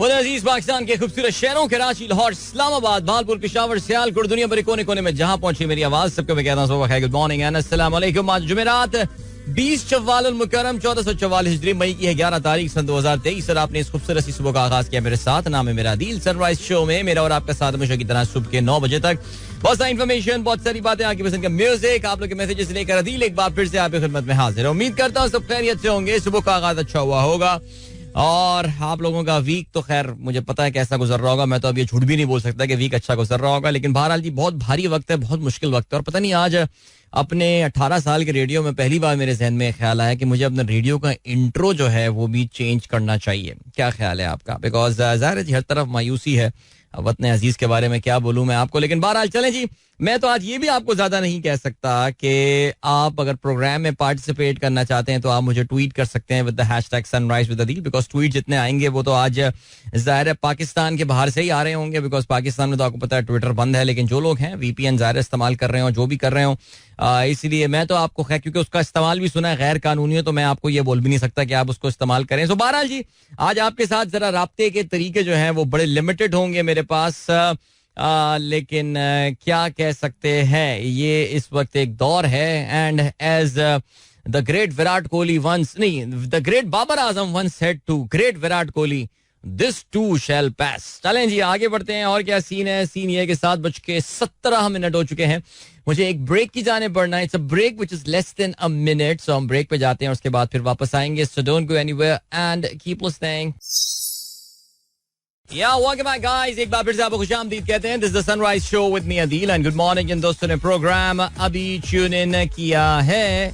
अजीज पाकिस्तान के खूबसूरत शहरों कराची, लाहौर, इस्लामाबाद, भालपुर, पेशावर, सियालकोट, दुनिया भर कोने कोने में जहां पहुंची मेरी आवाज, सबको मैं कहता हूं गुड मॉर्निंग एंड अस्सलाम वालेकुम। आज जुमेरात 20 शव्वाल अल मुकर्रम 1444 हिजरी मई की है 11 तारीख सन 2023 और आपने इस खूबसूरत सी सुबह का आगाज किया मेरे साथ। नाम है मेरा दिल सनराइज शो में, मेरा और आपका साथ हमेशा की तरह सुबह के 9 बजे तक। बहुत सारी इन्फॉर्मेशन, बहुत सारी बातें, आपकी पसंद का म्यूजिक, आप लोग के मैसेजेस लेकर अदील एक बार फिर से आपकी खिदमत में हाजिर है। उम्मीद करता हूँ सब खैरियत से होंगे, सुबह का आगाज अच्छा हुआ होगा और आप लोगों का वीक तो खैर मुझे पता है कैसा गुजर रहा होगा। मैं तो अब ये झूठ भी नहीं बोल सकता कि वीक अच्छा गुजर रहा होगा, लेकिन बहरहाल जी बहुत भारी वक्त है, बहुत मुश्किल वक्त है। और पता नहीं आज अपने 18 साल के रेडियो में पहली बार मेरे जहन में ख्याल आया कि मुझे अपने रेडियो का इंट्रो जो है वो भी चेंज करना चाहिए। क्या ख्याल है आपका? बिकॉज ज़ाहिर है जी हर तरफ मायूसी है, वतन अजीज के बारे में क्या बोलूं मैं आपको। लेकिन बहरहाल चलें जी, मैं तो आज ये भी आपको ज्यादा नहीं कह सकता कि आप अगर प्रोग्राम में पार्टिसिपेट करना चाहते हैं तो आप मुझे ट्वीट कर सकते हैं with the hashtag sunrise with Adeel. Because tweet जितने आएंगे वो तो आज जाहिर है पाकिस्तान के बाहर से ही आ रहे होंगे, बिकॉज पाकिस्तान में तो आपको पता है ट्विटर बंद है। लेकिन जो लोग हैं VPN जाहिर इस्तेमाल कर रहे हो, जो भी कर रहे हो, इसलिए मैं तो आपको खैर क्योंकि उसका इस्तेमाल भी सुना है गैर कानूनी है, तो मैं आपको ये बोल भी नहीं सकता कि आप उसको इस्तेमाल करें। सो बहरहाल जी आज आपके साथ जरा राब्ते के तरीके जो हैं वो बड़े लिमिटेड होंगे मेरे पास, लेकिन क्या कह सकते हैं, ये इस वक्त एक दौर है। And as the great Virat Kohli once, नहीं, the great Babar Azam once said to great Virat Kohli, this too shall pass. चलें जी आगे बढ़ते हैं। और क्या सीन है? सीन ये कि 7:17 हो चुके हैं, मुझे एक ब्रेक की जाने पड़ना है। It's a break which is less than a minute, so हम ब्रेक पे जाते हैं, उसके बाद फिर वापस आएंगे। So don't go anywhere and keep listening. या वेलकम बैक गाइस, एक बार फिर से आपको खुशामदीद कहते हैं। This is the sunrise show with me Adeel and good morning. इन दोस्तों ने प्रोग्राम अभी ट्यून इन किया है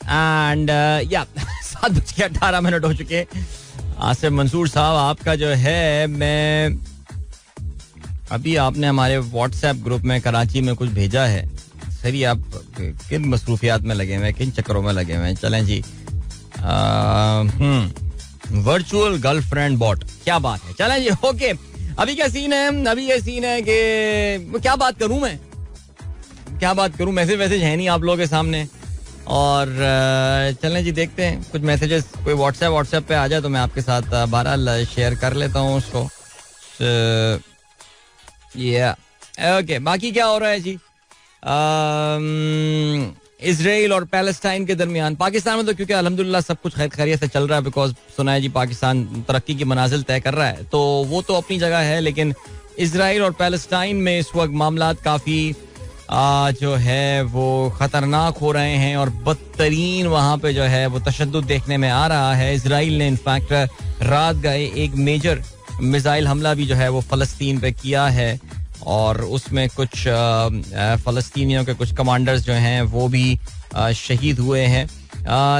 एंड या 7:18 हो चुके। आसिफ मंसूर साहब आपका जो है, मैं अभी आपने हमारे व्हाट्सएप ग्रुप में कराची में कुछ भेजा है। सही, आप किन मसरूफियात में लगे हुए हैं, किन चक्करों में लगे हुए हैं? चलें जी, वर्चुअल गर्लफ्रेंड बॉट, क्या बात है। चलें जी ओके, अभी क्या सीन है? अभी ये सीन है कि क्या बात करूं मैं, क्या बात करूं, मैसेज वैसेज है नहीं आप लोगों के सामने। और चलें जी देखते हैं कुछ मैसेजेस, कोई व्हाट्सएप पे आ जाए तो मैं आपके साथ बहरहाल शेयर कर लेता हूँ उसको। ओके, बाकी क्या हो रहा है जी? इजराइल और पैलेस्टाइन के दरमियान, पाकिस्तान में तो क्योंकि अल्हम्दुलिल्लाह सब कुछ खैर खैरियत से चल रहा है, बिकॉज सुना है जी पाकिस्तान तरक्की की मनाजिल तय कर रहा है, तो वो तो अपनी जगह है। लेकिन इजराइल और पैलेस्टाइन में इस वक्त मामलात काफ़ी जो है वो खतरनाक हो रहे हैं और बदतरीन वहाँ पे जो है वो तशद्दुद देखने में आ रहा है। इजराइल ने इनफैक्ट रात गए एक मेजर मिसाइल हमला भी जो है वो फ़लस्तीन पे किया है और उसमें कुछ फ़लस्तीनियों के कुछ कमांडर्स जो हैं वो भी शहीद हुए हैं।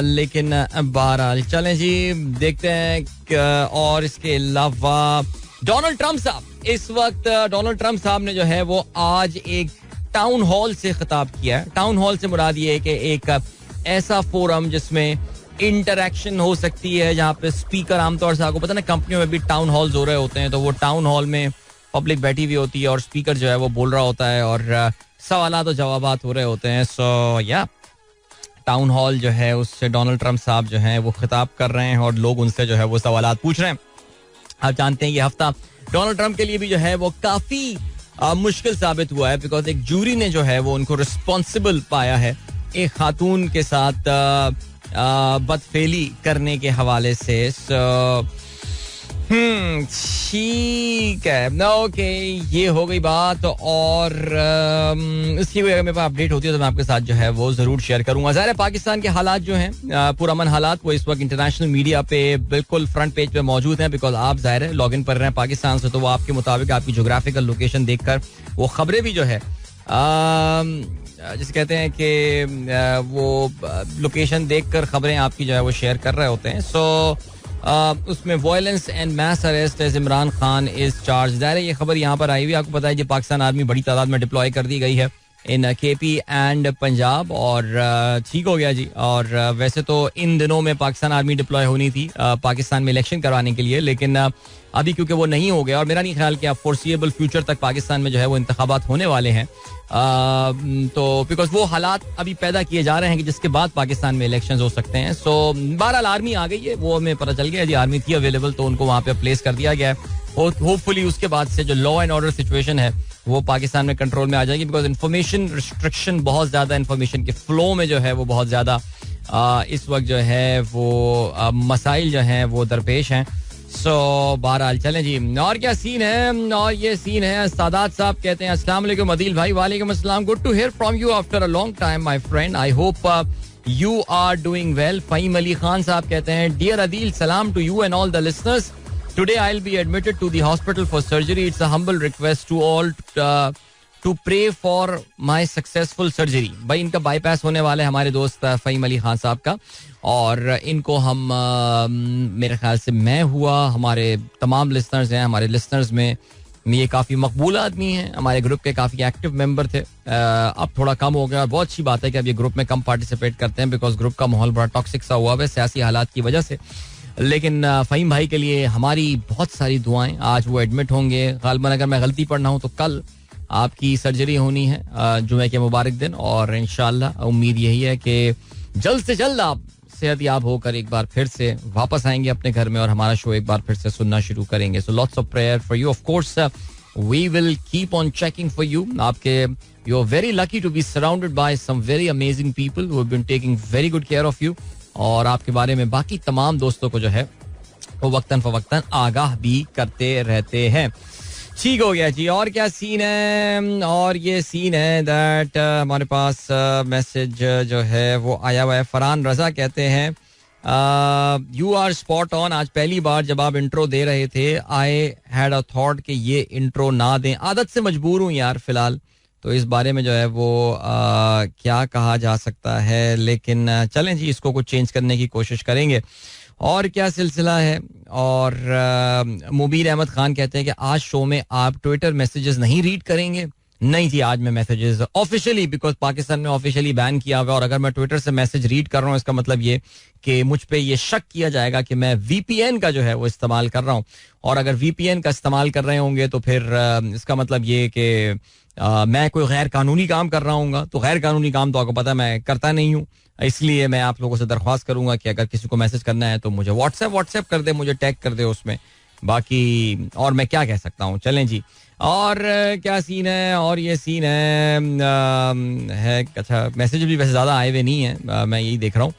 लेकिन बहरहाल चलें जी देखते हैं। और इसके अलावा डोनाल्ड ट्रंप साहब, इस वक्त डोनाल्ड ट्रंप साहब ने जो है वो आज एक टाउन हॉल से खिताब किया है। टाउन हॉल से मुराद ये है कि एक ऐसा फोरम जिसमें इंटरेक्शन हो सकती है, जहाँ पे स्पीकर, आमतौर से आपको पता ना कंपनियों में भी टाउन हॉल्स हो रहे होते हैं, तो वो टाउन हॉल में पब्लिक बैठी हुई होती है और स्पीकर जो है वो बोल रहा होता है और सवालात और जवाबात हो रहे होते हैं। सो या टाउन हॉल जो है उससे डोनाल्ड ट्रंप साहब जो है वो खिताब कर रहे हैं और लोग उनसे जो है वो सवालात पूछ रहे हैं। आप जानते हैं ये हफ्ता डोनाल्ड ट्रंप के लिए भी जो है वो काफी मुश्किल साबित हुआ है, बिकॉज एक जूरी ने जो है वो उनको रिस्पॉन्सिबल पाया है एक खातून के साथ बदफेली करने के हवाले से। ठीक है, ओके, ये हो गई बात। और इसकी कोई अगर मेरे पास अपडेट होती है तो मैं आपके साथ जो है वो जरूर शेयर करूंगा। ज़ाहिर है पाकिस्तान के हालात जो हैं, पुरअमन हालात, वो इस वक्त इंटरनेशनल मीडिया पे बिल्कुल फ्रंट पेज पे मौजूद हैं, बिकॉज आप ज़ाहिर है लॉग इन कर रहे हैं पाकिस्तान से, तो वो आपके मुताबिक आपकी जोग्राफिकल लोकेशन देखकर वो खबरें भी जो है जिसे कहते हैं कि वो लोकेशन देखकर खबरें आपकी जो है वो शेयर कर रहे होते हैं। सो उसमें violence and mass arrest as Imran Khan is charge. ज़ाहिर है ये खबर यहाँ पर आई हुई, आपको पता है जी पाकिस्तान आर्मी बड़ी तादाद में डिप्लॉय कर दी गई है इन KP एंड पंजाब, और ठीक हो गया जी. और वैसे तो इन दिनों में पाकिस्तान आर्मी डिप्लॉय होनी थी पाकिस्तान में इलेक्शन करवाने के लिए, लेकिन अभी क्योंकि वो नहीं हो गया, और मेरा नहीं ख्याल कि अब फोर्सिएबल फ्यूचर तक पाकिस्तान में जो है वो इंतखाबात होने वाले हैं, तो बिकॉज वो हालात अभी पैदा किए जा रहे हैं कि जिसके बाद पाकिस्तान में इलेक्शंस हो सकते हैं. सो बहरहाल आर्मी आ गई है, वो हमें पता चल गया जी, आर्मी थी अवेलेबल, तो उनको वहाँ पे प्लेस कर दिया गया है. होपफुली उसके बाद से जो लॉ एंड ऑर्डर सिचुएशन है वो पाकिस्तान में कंट्रोल में आ जाएगी, बिकॉज इन्फॉर्मेशन रिस्ट्रिक्शन बहुत ज्यादा, इन्फॉर्मेशन के फ्लो में जो है वो बहुत ज्यादा इस वक्त जो है वो मसाइल जो हैं वो दरपेश हैं. सो बहरहाल चलें जी. और क्या सीन है, और ये सीन है. सादात साहब कहते हैं अस्सलाम वालेकुम अदील भाई. वालेकुम अस्सलाम. Good to hear from you after a long time my friend. I hope you are doing well. Faheem Ali Khan साहब कहते हैं डियर अदील, सलाम to you and all the listeners. Today I'll be admitted to the hospital for surgery. It's a humble request to all to pray for my successful surgery. भाई इनका bypass होने वाला है हमारे दोस्त फहीम अली खान साहब का, और इनको हम मेरे ख्याल से मैं हुआ, हमारे तमाम लिसनर्स हैं, हमारे लिसनर्स में ये काफ़ी मकबूल आदमी हैं, हमारे ग्रुप के काफ़ी एक्टिव मेंबर थे. अब थोड़ा कम हो गया, और बहुत अच्छी बात है कि अब ये ग्रुप में कम पार्टिसिपेट करते हैं, बिकॉज ग्रुप का माहौल बड़ा टॉक्सिक सा हुआ है सियासी हालात की वजह से. लेकिन फ़हीम भाई के लिए हमारी बहुत सारी दुआएं. आज वो एडमिट होंगे, गालबन अगर मैं गलती पढ़ रहा हूँ तो कल आपकी सर्जरी होनी है जुमे के मुबारक दिन, और इंशाल्लाह उम्मीद यही है कि जल्द से जल्द आप सेहतयाब होकर एक बार फिर से वापस आएंगे अपने घर में और हमारा शो एक बार फिर से सुनना शुरू करेंगे. So lots of prayer for you. Of course we will keep on checking for you. आपके you are very lucky to be surrounded by some very amazing people who have been taking very good care of you, और आपके बारे में बाकी तमाम दोस्तों को जो है वो वक्तन फवक्तन आगाह भी करते रहते हैं. ठीक हो गया जी. और क्या सीन है, और ये सीन है दैट हमारे पास मैसेज जो है वो आया हुआ है. फरहान रजा कहते हैं यू आर स्पॉट ऑन. आज पहली बार जब आप इंट्रो दे रहे थे आई हैड अ थॉट कि ये इंट्रो ना दें, आदत से मजबूर हूँ यार फिलहाल, तो इस बारे में जो है वो क्या कहा जा सकता है, लेकिन चलें जी इसको कुछ चेंज करने की कोशिश करेंगे. और क्या सिलसिला है. और मुबीर अहमद खान कहते हैं कि आज शो में आप ट्विटर मैसेजेस नहीं रीड करेंगे. नहीं जी, आज मैं मैसेजेस ऑफिशियली, बिकॉज पाकिस्तान में ऑफिशियली बैन किया हुआ, और अगर मैं ट्विटर से मैसेज रीड कर रहा हूँ इसका मतलब ये कि मुझ पे ये शक किया जाएगा कि मैं VPN का जो है वो इस्तेमाल कर रहा हूँ, और अगर VPN का इस्तेमाल कर रहे होंगे तो फिर इसका मतलब ये कि मैं कोई गैर कानूनी काम कर रहा हूँ. तो गैर कानूनी काम तो आपको पता है मैं करता नहीं हूँ, इसलिए मैं आप लोगों से दरख्वास्त करूंगा कि अगर किसी को मैसेज करना है तो मुझे व्हाट्सएप कर दे, मुझे टैग कर दे उसमें. बाकी और मैं क्या कह सकता हूँ. चलें जी. और क्या सीन है, और ये सीन है अच्छा मैसेज भी वैसे ज़्यादा आए हुए नहीं है, मैं यही देख रहा हूँ.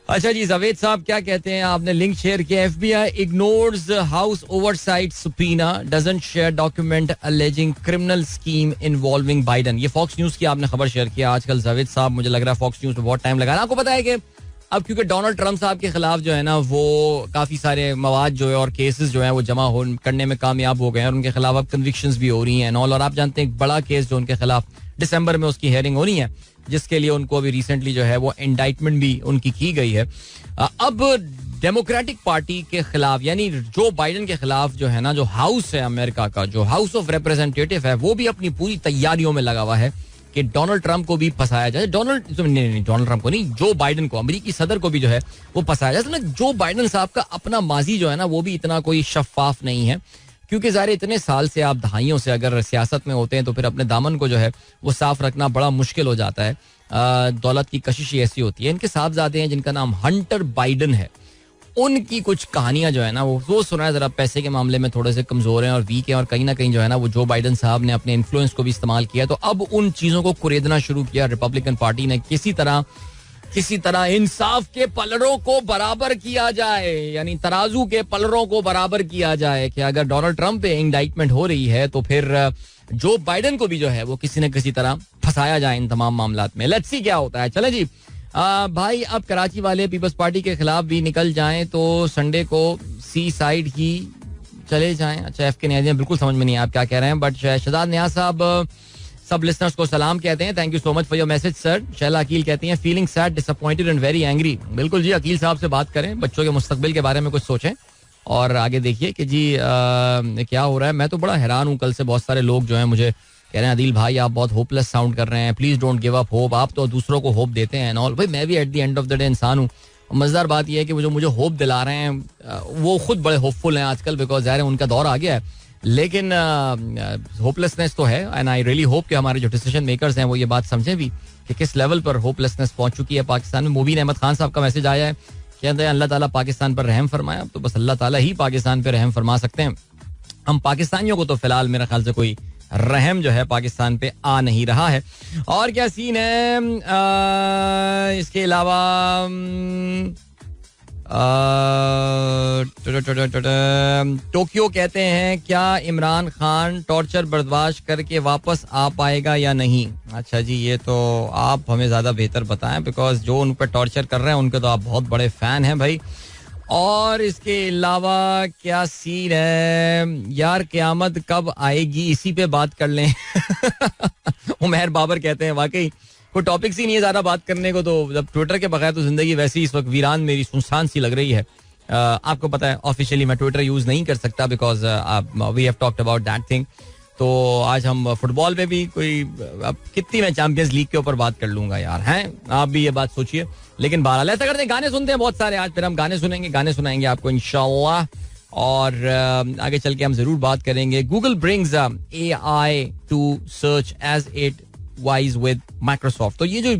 अच्छा जी, जावेद साहब क्या कहते हैं, आपने लिंक शेयर किया. FBI ignores House Oversight subpoena, doesn't share document alleging criminal scheme involving Biden. ये फॉक्स न्यूज़ की आपने खबर शेयर किया. आजकल जावेद साहब मुझे लग रहा है फॉक्स न्यूज़ में बहुत टाइम लगा रहा है. आपको पता है कि अब क्योंकि डोनाल्ड ट्रंप साहब के खिलाफ जो है ना वो काफ़ी सारे मवाद जो है और केसेस जो है वो जमा करने में कामयाब हो गए हैं, और उनके खिलाफ अब कन्विक्शंस भी हो रही हैं और आप जानते हैं एक बड़ा केस जो उनके खिलाफ दिसंबर में उसकी हेयरिंग होनी है, जिसके लिए उनको अभी रिसेंटली जो है वो इंडाइटमेंट भी उनकी की गई है. अब डेमोक्रेटिक पार्टी के खिलाफ यानी जो बाइडन के खिलाफ जो है ना, जो हाउस है अमेरिका का, जो हाउस ऑफ रिप्रेजेंटेटिव है, वो भी अपनी पूरी तैयारियों में लगा हुआ है कि डोनाल्ड ट्रंप को भी फंसाया जाए. डोनाल्ड ट्रंप को नहीं, जो बाइडन को, अमेरिकी सदर को भी जो है वो फंसाया जाए. जो बाइडन साहब का अपना माजी जो है ना वो भी इतना कोई शफाफ नहीं है, क्योंकि ज़ाहिर इतने साल से आप दहाइयों से अगर सियासत में होते हैं तो फिर अपने दामन को जो है वो साफ रखना बड़ा मुश्किल हो जाता है. दौलत की कशिश ऐसी होती है. इनके साहबजादे हैं जिनका नाम हंटर बाइडन है, उनकी कुछ कहानियां जो है ना वो सुना है, जरा पैसे के मामले में थोड़े से कमजोर हैं और वीक हैं, और कहीं ना कहीं जो है ना वो जो बाइडन साहब ने अपने इन्फ्लुएंस को भी इस्तेमाल किया. तो अब उन चीज़ों को कुरेदना शुरू किया रिपब्लिकन पार्टी ने. किसी तरह इंसाफ के पलड़ों को बराबर किया जाए, यानी तराजू के पलड़ों को बराबर किया जाए कि अगर डोनाल्ड ट्रंप पे इंडाइटमेंट हो रही है तो फिर जो बाइडन को भी जो है वो किसी न किसी तरह फंसाया जाए इन तमाम मामलात में. लेट्स सी क्या होता है. चले जी भाई, अब कराची वाले पीपल्स पार्टी के खिलाफ भी निकल जाएं तो संडे को सी साइड ही चले जाएं. अच्छा, एफ के न्याज बिल्कुल समझ में नहीं आप क्या कह रहे हैं, बट शहजाद न्याज साहब सब लिसनर्स को सलाम कहते हैं. Thank you so much for your message sir. Shaila Aqeel कहती हैं feeling sad, disappointed and very angry. बिल्कुल जी, अकील साहब से बात करें, बच्चों के मुस्तकबिल के बारे में कुछ सोचें और आगे देखिए कि जी क्या हो रहा है. मैं तो बड़ा हैरान हूँ, कल से बहुत सारे लोग जो हैं मुझे कह रहे हैं आदिल भाई आप बहुत होपलेस साउंड कर रहे हैं, please don't give up hope, आप तो दूसरों को होप देते हैं एंड ऑल. भाई मैं भी eight the end of the day इंसान हूँ. मजेदार बात यह है कि वो जो मुझे होप दिला रहे हैं वो खुद बड़े होपफुल हैं आजकल, बिकॉज ज़ाहिर है उनका दौर आ गया है. लेकिन होपलेसनेस तो है एंड आई रियली होप कि हमारे जो डिसीजन मेकर्स हैं वो ये बात समझें भी कि किस लेवल पर होपलेसनेस पहुंच चुकी है पाकिस्तान में. मुबीन अहमद खान साहब का मैसेज आया है, कहते हैं अल्लाह ताला पाकिस्तान पर रहम फरमाया. तो बस अल्लाह ताला ही पाकिस्तान पर रहम फरमा सकते हैं. हम पाकिस्तानियों को तो फिलहाल मेरे ख्याल से कोई रहम जो है पाकिस्तान पे आ नहीं रहा है. और क्या सीन है इसके अलावा टोक्यो कहते हैं क्या इमरान खान टॉर्चर बर्दाश्त करके वापस आ पाएगा या नहीं. अच्छा जी, ये तो आप हमें ज्यादा बेहतर बताएं, बिकॉज जो उन पर टॉर्चर कर रहे हैं उनके तो आप बहुत बड़े फैन हैं भाई. और इसके अलावा क्या सीन है यार, क़यामत कब आएगी इसी पे बात कर लें. उमैर बाबर कहते हैं वाकई कोई टॉपिक्स ही नहीं है ज्यादा बात करने को, तो जब ट्विटर के बगैर तो जिंदगी वैसे ही इस वक्त वीरान मेरी सुनसान सी लग रही है. आपको पता है ऑफिशियली मैं ट्विटर यूज नहीं कर सकता because we have talked about that thing. तो आज हम फुटबॉल में भी कोई अब कितनी मैं चैंपियंस लीग के ऊपर बात कर लूंगा यार, हैं आप भी ये बात सोचिए. लेकिन बहरहाल ऐसा करते हैं, गाने सुनते हैं बहुत सारे आज, फिर हम गाने सुनेंगे, गाने सुनाएंगे आपको इंशाल्लाह. और आगे चल के हम जरूर बात करेंगे. Google brings AI to search as it vies with Microsoft. तो ये जो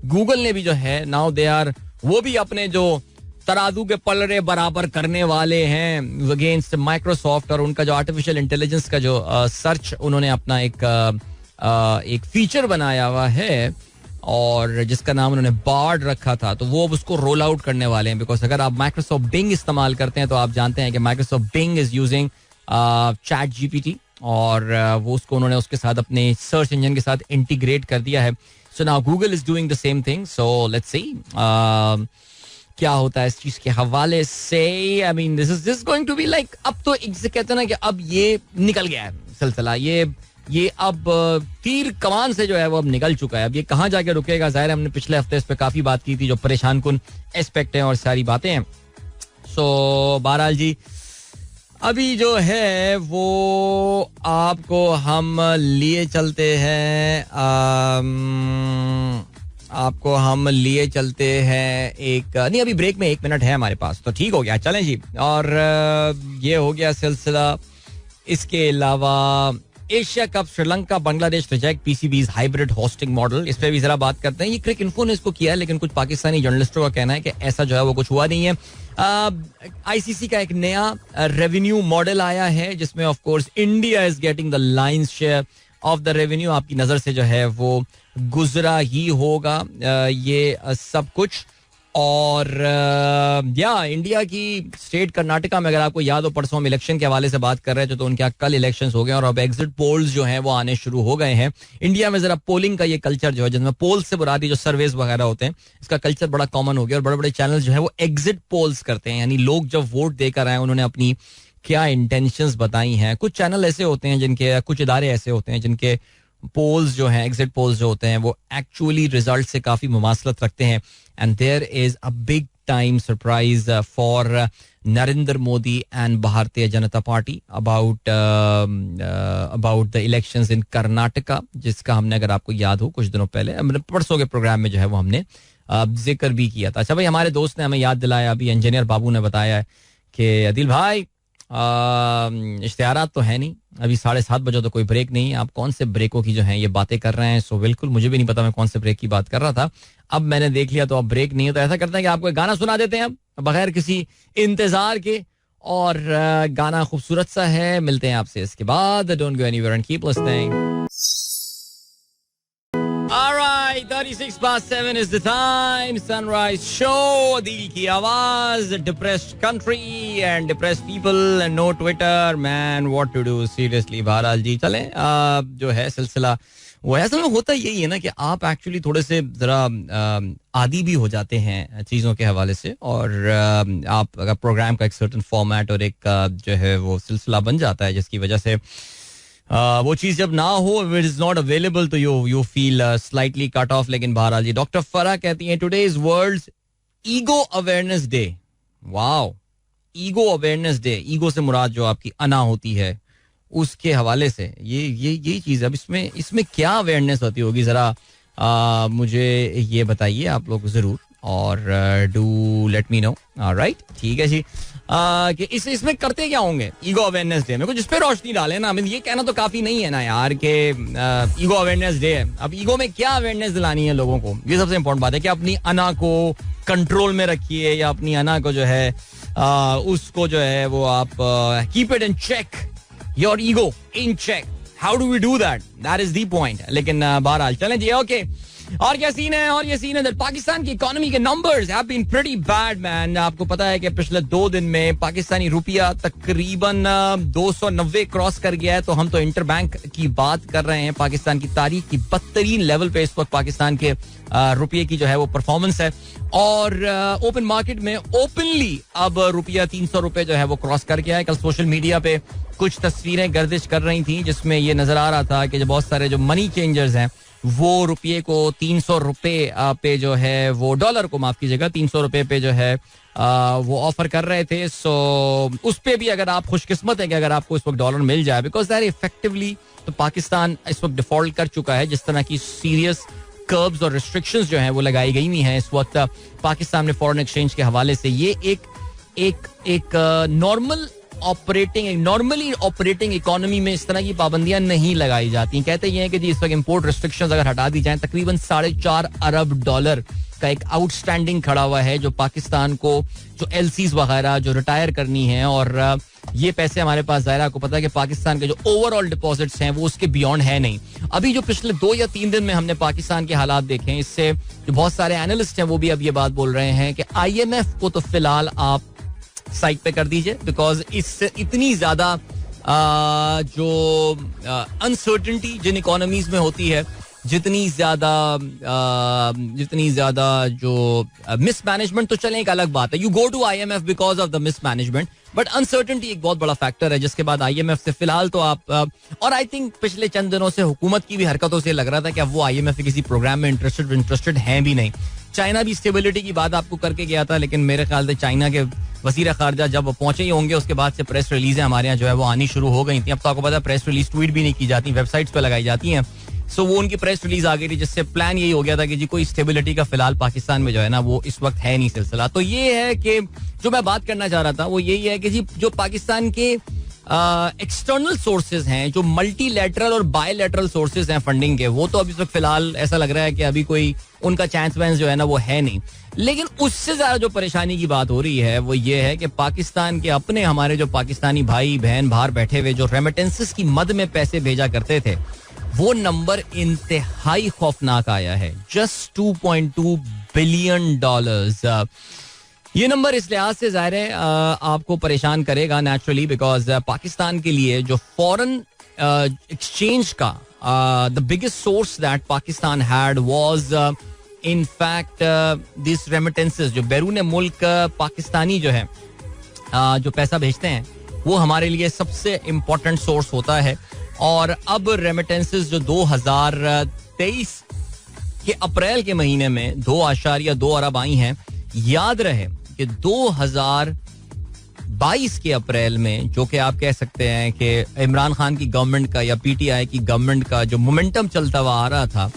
गूगल ने भी जो है नाउ दे आर, वो भी अपने जो तराजू के पलड़े बराबर करने वाले हैं अगेंस्ट माइक्रोसॉफ्ट. और उनका जो आर्टिफिशियल इंटेलिजेंस का जो सर्च उन्होंने अपना एक फीचर बनाया हुआ है और जिसका नाम उन्होंने बार्ड रखा था, तो वो अब उसको रोल आउट करने वाले हैं. बिकॉज अगर आप माइक्रोसॉफ्ट बिंग इस्तेमाल करते हैं तो आप जानते हैं कि Microsoft Bing is using chat GPT और वो उसको उन्होंने उसके साथ अपने सर्च इंजन के साथ इंटीग्रेट कर दिया है. So now Google is doing the same thing. So let's see क्या होता है इस चीज के हवाले से. I mean this is going to be like, अब तो कहते हैं ना कि अब ये निकल गया है सिलसिला, ये अब तीर कमान से जो है वो अब निकल चुका है. अब ये कहाँ जाके रुकेगा, जाहिर है हमने पिछले हफ्ते इस पे काफी बात की थी, जो परेशान कुन एस्पेक्ट है और सारी बातें हैं. सो बहरहाल जी अभी जो है वो आपको हम लिए चलते हैं एक नहीं, अभी ब्रेक में 1 मिनट है हमारे पास, तो ठीक हो गया, चलें जी. और ये हो गया सिलसिला. इसके अलावा Asia cup Sri Lanka Bangladesh reject PCB's hybrid hosting model, इस पे भी जरा बात करते हैं. ये क्रिक इन्फो ने इसको किया है, लेकिन कुछ पाकिस्तानी जर्नलिस्टों का कहना है कि ऐसा जो है वो कुछ हुआ नहीं है. ICC का एक नया रेवेन्यू मॉडल आया है जिसमें of course India is getting the Lions share of the revenue. आपकी नजर से जो है वो गुजरा ही होगा ये सब कुछ. और इंडिया की स्टेट कर्नाटका में, अगर आपको याद हो परसों हम इलेक्शन के हवाले से बात कर रहे थे, तो उनके यहाँ कल इलेक्शंस हो गए और अब एग्जिट पोल्स जो हैं वो आने शुरू हो गए हैं. इंडिया में जरा पोलिंग का ये कल्चर जो है, जिसमें पोल्स से बुरादी जो सर्वेज वगैरह होते हैं, इसका कल्चर बड़ा कॉमन हो गया और बड़े बड़े चैनल जो है वो एग्जिट पोल्स करते हैं, यानी लोग जब वोट देकर आए उन्होंने अपनी क्या इंटेंशंस बताई हैं. कुछ चैनल ऐसे होते हैं जिनके, कुछ इदारे ऐसे होते हैं जिनके पोल्स जो हैं, एग्जिट पोल्स जो होते हैं, वो एक्चुअली रिजल्ट से काफी मुमासलत रखते हैं. And there is a big time surprise for Narendra Modi and Bharatiya Janata Party about the elections in Karnataka, जिसका हमने, अगर आपको याद हो, कुछ दिनों पहले परसों के प्रोग्राम में जो है वो हमने जिक्र भी किया था. अच्छा भाई, हमारे दोस्त ने हमें याद दिलाया, अभी इंजीनियर बाबू ने बताया है कि अदिल भाई इश्तिहारात तो है नहीं, अभी 7:30 बजे तो कोई ब्रेक नहीं है. आप कौन से ब्रेकों की जो है ये बातें कर रहे हैं. सो बिल्कुल मुझे भी नहीं पता मैं कौन से ब्रेक की बात कर रहा था. अब मैंने देख लिया तो अब ब्रेक नहीं है, तो ऐसा करते हैं कि आपको एक गाना सुना देते हैं अब बगैर किसी इंतजार के. और गाना खूबसूरत सा है, मिलते हैं आपसे इसके बाद. Don't go anywhere and keep listening. Alright, 36 past 7 is the time. Sunrise show, दिल की आवाज, depressed country and depressed people and no Twitter, man, what to do, seriously. बहरहाल जी चलें, जो है सिलसिला वो है, असल में होता यही है ना कि आप एक्चुअली थोड़े से जरा आदी भी हो जाते हैं चीज़ों के हवाले से. और आप अगर प्रोग्राम का एक सर्टन फॉर्मेट और एक जो है वो सिलसिला बन जाता है, जिसकी वजह से वो चीज जब ना हो, इट इज नॉट अवेलेबल, तो you feel slightly cut off. लेकिन बहरहाल जी डॉक्टर फरा कहती हैं today is world ego awareness day. Wow, ego awareness day. Ego से मुराद जो आपकी अना होती है उसके हवाले से यही चीज़ है। अब इसमें क्या अवेयरनेस होती होगी, ज़रा मुझे ये बताइए आप लोग ज़रूर, और do let me know. Right, ठीक है जी। कि इसमें करते क्या होंगे ईगो अवेयरनेस डे में, कुछ इस पे रोशनी डाले ना। ये कहना तो काफी नहीं है ना यार कि ईगो अवेयरनेस डे है। अब ईगो में क्या अवेयरनेस दिलानी है लोगों को, ये सबसे इंपॉर्टेंट बात है कि अपनी अना को कंट्रोल में रखिए, या अपनी अना को जो है उसको जो है वो आप keep it in check, your ego in check. How do we do that, that is the point. लेकिन बहरहाल चलें जी, ओके। और क्या सीन है, और ये सीन है पाकिस्तान की इकोनॉमी के numbers have been pretty bad man. आपको पता है कि पिछले 2 दिन में पाकिस्तानी रुपया तकरीबन 290 क्रॉस कर गया है। तो हम तो इंटरबैंक की बात कर रहे हैं, पाकिस्तान की तारीख की बदतरीन लेवल पे इस वक्त पाकिस्तान के रुपये की जो है वो परफॉर्मेंस है। और ओपन मार्केट में ओपनली अब रुपया 300 रुपए जो है वो क्रॉस कर गया है। कल सोशल मीडिया पे कुछ तस्वीरें गर्दिश कर रही थी जिसमें ये नजर आ रहा था कि जो बहुत सारे जो मनी चेंजर्स हैं वो रुपये को 300 रुपए पे जो है वो डॉलर को, माफ कीजिएगा, 300 रुपए पे जो है वो ऑफर कर रहे थे। सो उस पे भी अगर आप खुशकिस्मत है कि अगर आपको इस वक्त डॉलर मिल जाए, बिकॉज दैट इफेक्टिवली तो पाकिस्तान इस वक्त डिफॉल्ट कर चुका है। जिस तरह की सीरियस कर्ब्स और रिस्ट्रिक्शंस जो हैं वो लगाई गई हुई हैं इस वक्त पाकिस्तान में फॉरेन एक्सचेंज के हवाले से, ये एक नॉर्मली ऑपरेटिंग इकोनॉमी में इस तरह की पाबंदियां नहीं लगाई जाती। कहते ये हैं कि जी इस वक्त इंपोर्ट रिस्ट्रिक्शंस अगर हटा दी जाएं, तकरीबन $4.5 अरब का एक आउटस्टैंडिंग खड़ा हुआ है जो पाकिस्तान को, जो एलसीज वगैरह जो रिटायर करनी है, और ये पैसे हमारे पास, ज़ाहिर आपको पता है कि पाकिस्तान के जो ओवरऑल डिपॉजिट्स हैं वो उसके बियॉन्ड है नहीं। अभी जो पिछले 2 या 3 दिन में हमने पाकिस्तान के हालात देखे, इससे जो बहुत सारे एनालिस्ट हैं वो भी अब ये बात बोल रहे हैं कि IMF को तो फिलहाल आप साइड पे कर दीजिए, बिकॉज इससे इतनी ज्यादा जो अनसर्टेनिटी जिन इकोनॉमीज में होती है, जितनी ज्यादा जो मिसमैनेजमेंट, तो चलें एक अलग बात है, you go to IMF because of the mismanagement, but uncertainty एक बहुत बड़ा फैक्टर है जिसके बाद IMF से फिलहाल तो आप और आई थिंक पिछले चंद दिनों से हुकूमत की भी हरकतों से लग रहा था कि अब वो IMF के किसी प्रोग्राम में इंटरेस्टेड हैं भी नहीं। चाइना भी स्टेबिलिटी की बात आपको करके गया था, लेकिन मेरे ख्याल से चाइना के वजीर खारजा जब पहुंचे ही होंगे उसके बाद से प्रेस रिलीजें हमारे यहाँ जो है वो आनी शुरू हो गई थी। अब तो आपको पता है प्रेस रिलीज ट्वीट भी नहीं की जाती, वेबसाइट्स पे लगाई जाती हैं। सो वो उनकी प्रेस रिलीज आ गई थी जिससे प्लान यही हो गया था कि जी कोई स्टेबिलिटी का फिलहाल पाकिस्तान में जो है ना वो इस वक्त है नहीं सिलसिला। तो ये है कि जो मैं बात करना चाह रहा था वो यही है कि जी जो पाकिस्तान के एक्सटर्नल सोर्सेज हैं, जो मल्टीलैटरल और बायलैटरल सोर्सेज हैं फंडिंग के, वो तो अभी तक फिलहाल ऐसा लग रहा है कि अभी कोई उनका चांस वांस जो है ना वो है नहीं। लेकिन उससे ज्यादा जो परेशानी की बात हो रही है वो ये है कि पाकिस्तान के अपने हमारे जो पाकिस्तानी भाई बहन बाहर बैठे हुए जो रेमिटेंसेस की मद में पैसे भेजा करते थे, वो नंबर इंतहाई खौफनाक आया है, जस्ट $2.2 बिलियन। ये नंबर इस लिहाज से जाहिर है आपको परेशान करेगा नेचुरली, बिकॉज पाकिस्तान के लिए जो फॉरेन एक्सचेंज का the biggest source that Pakistan had was in fact this remittances. जो बैरून मुल्क पाकिस्तानी जो है जो पैसा भेजते हैं वो हमारे लिए सबसे इम्पोर्टेंट सोर्स होता है। और अब रेमिटेंसेस जो 2023 के अप्रैल के महीने में 2.2 अरब आई हैं, याद रहे कि 2022 के अप्रैल में, जो कि आप कह सकते हैं कि इमरान खान की गवर्नमेंट का या PTI की गवर्नमेंट का जो मोमेंटम चलता हुआ आ रहा था,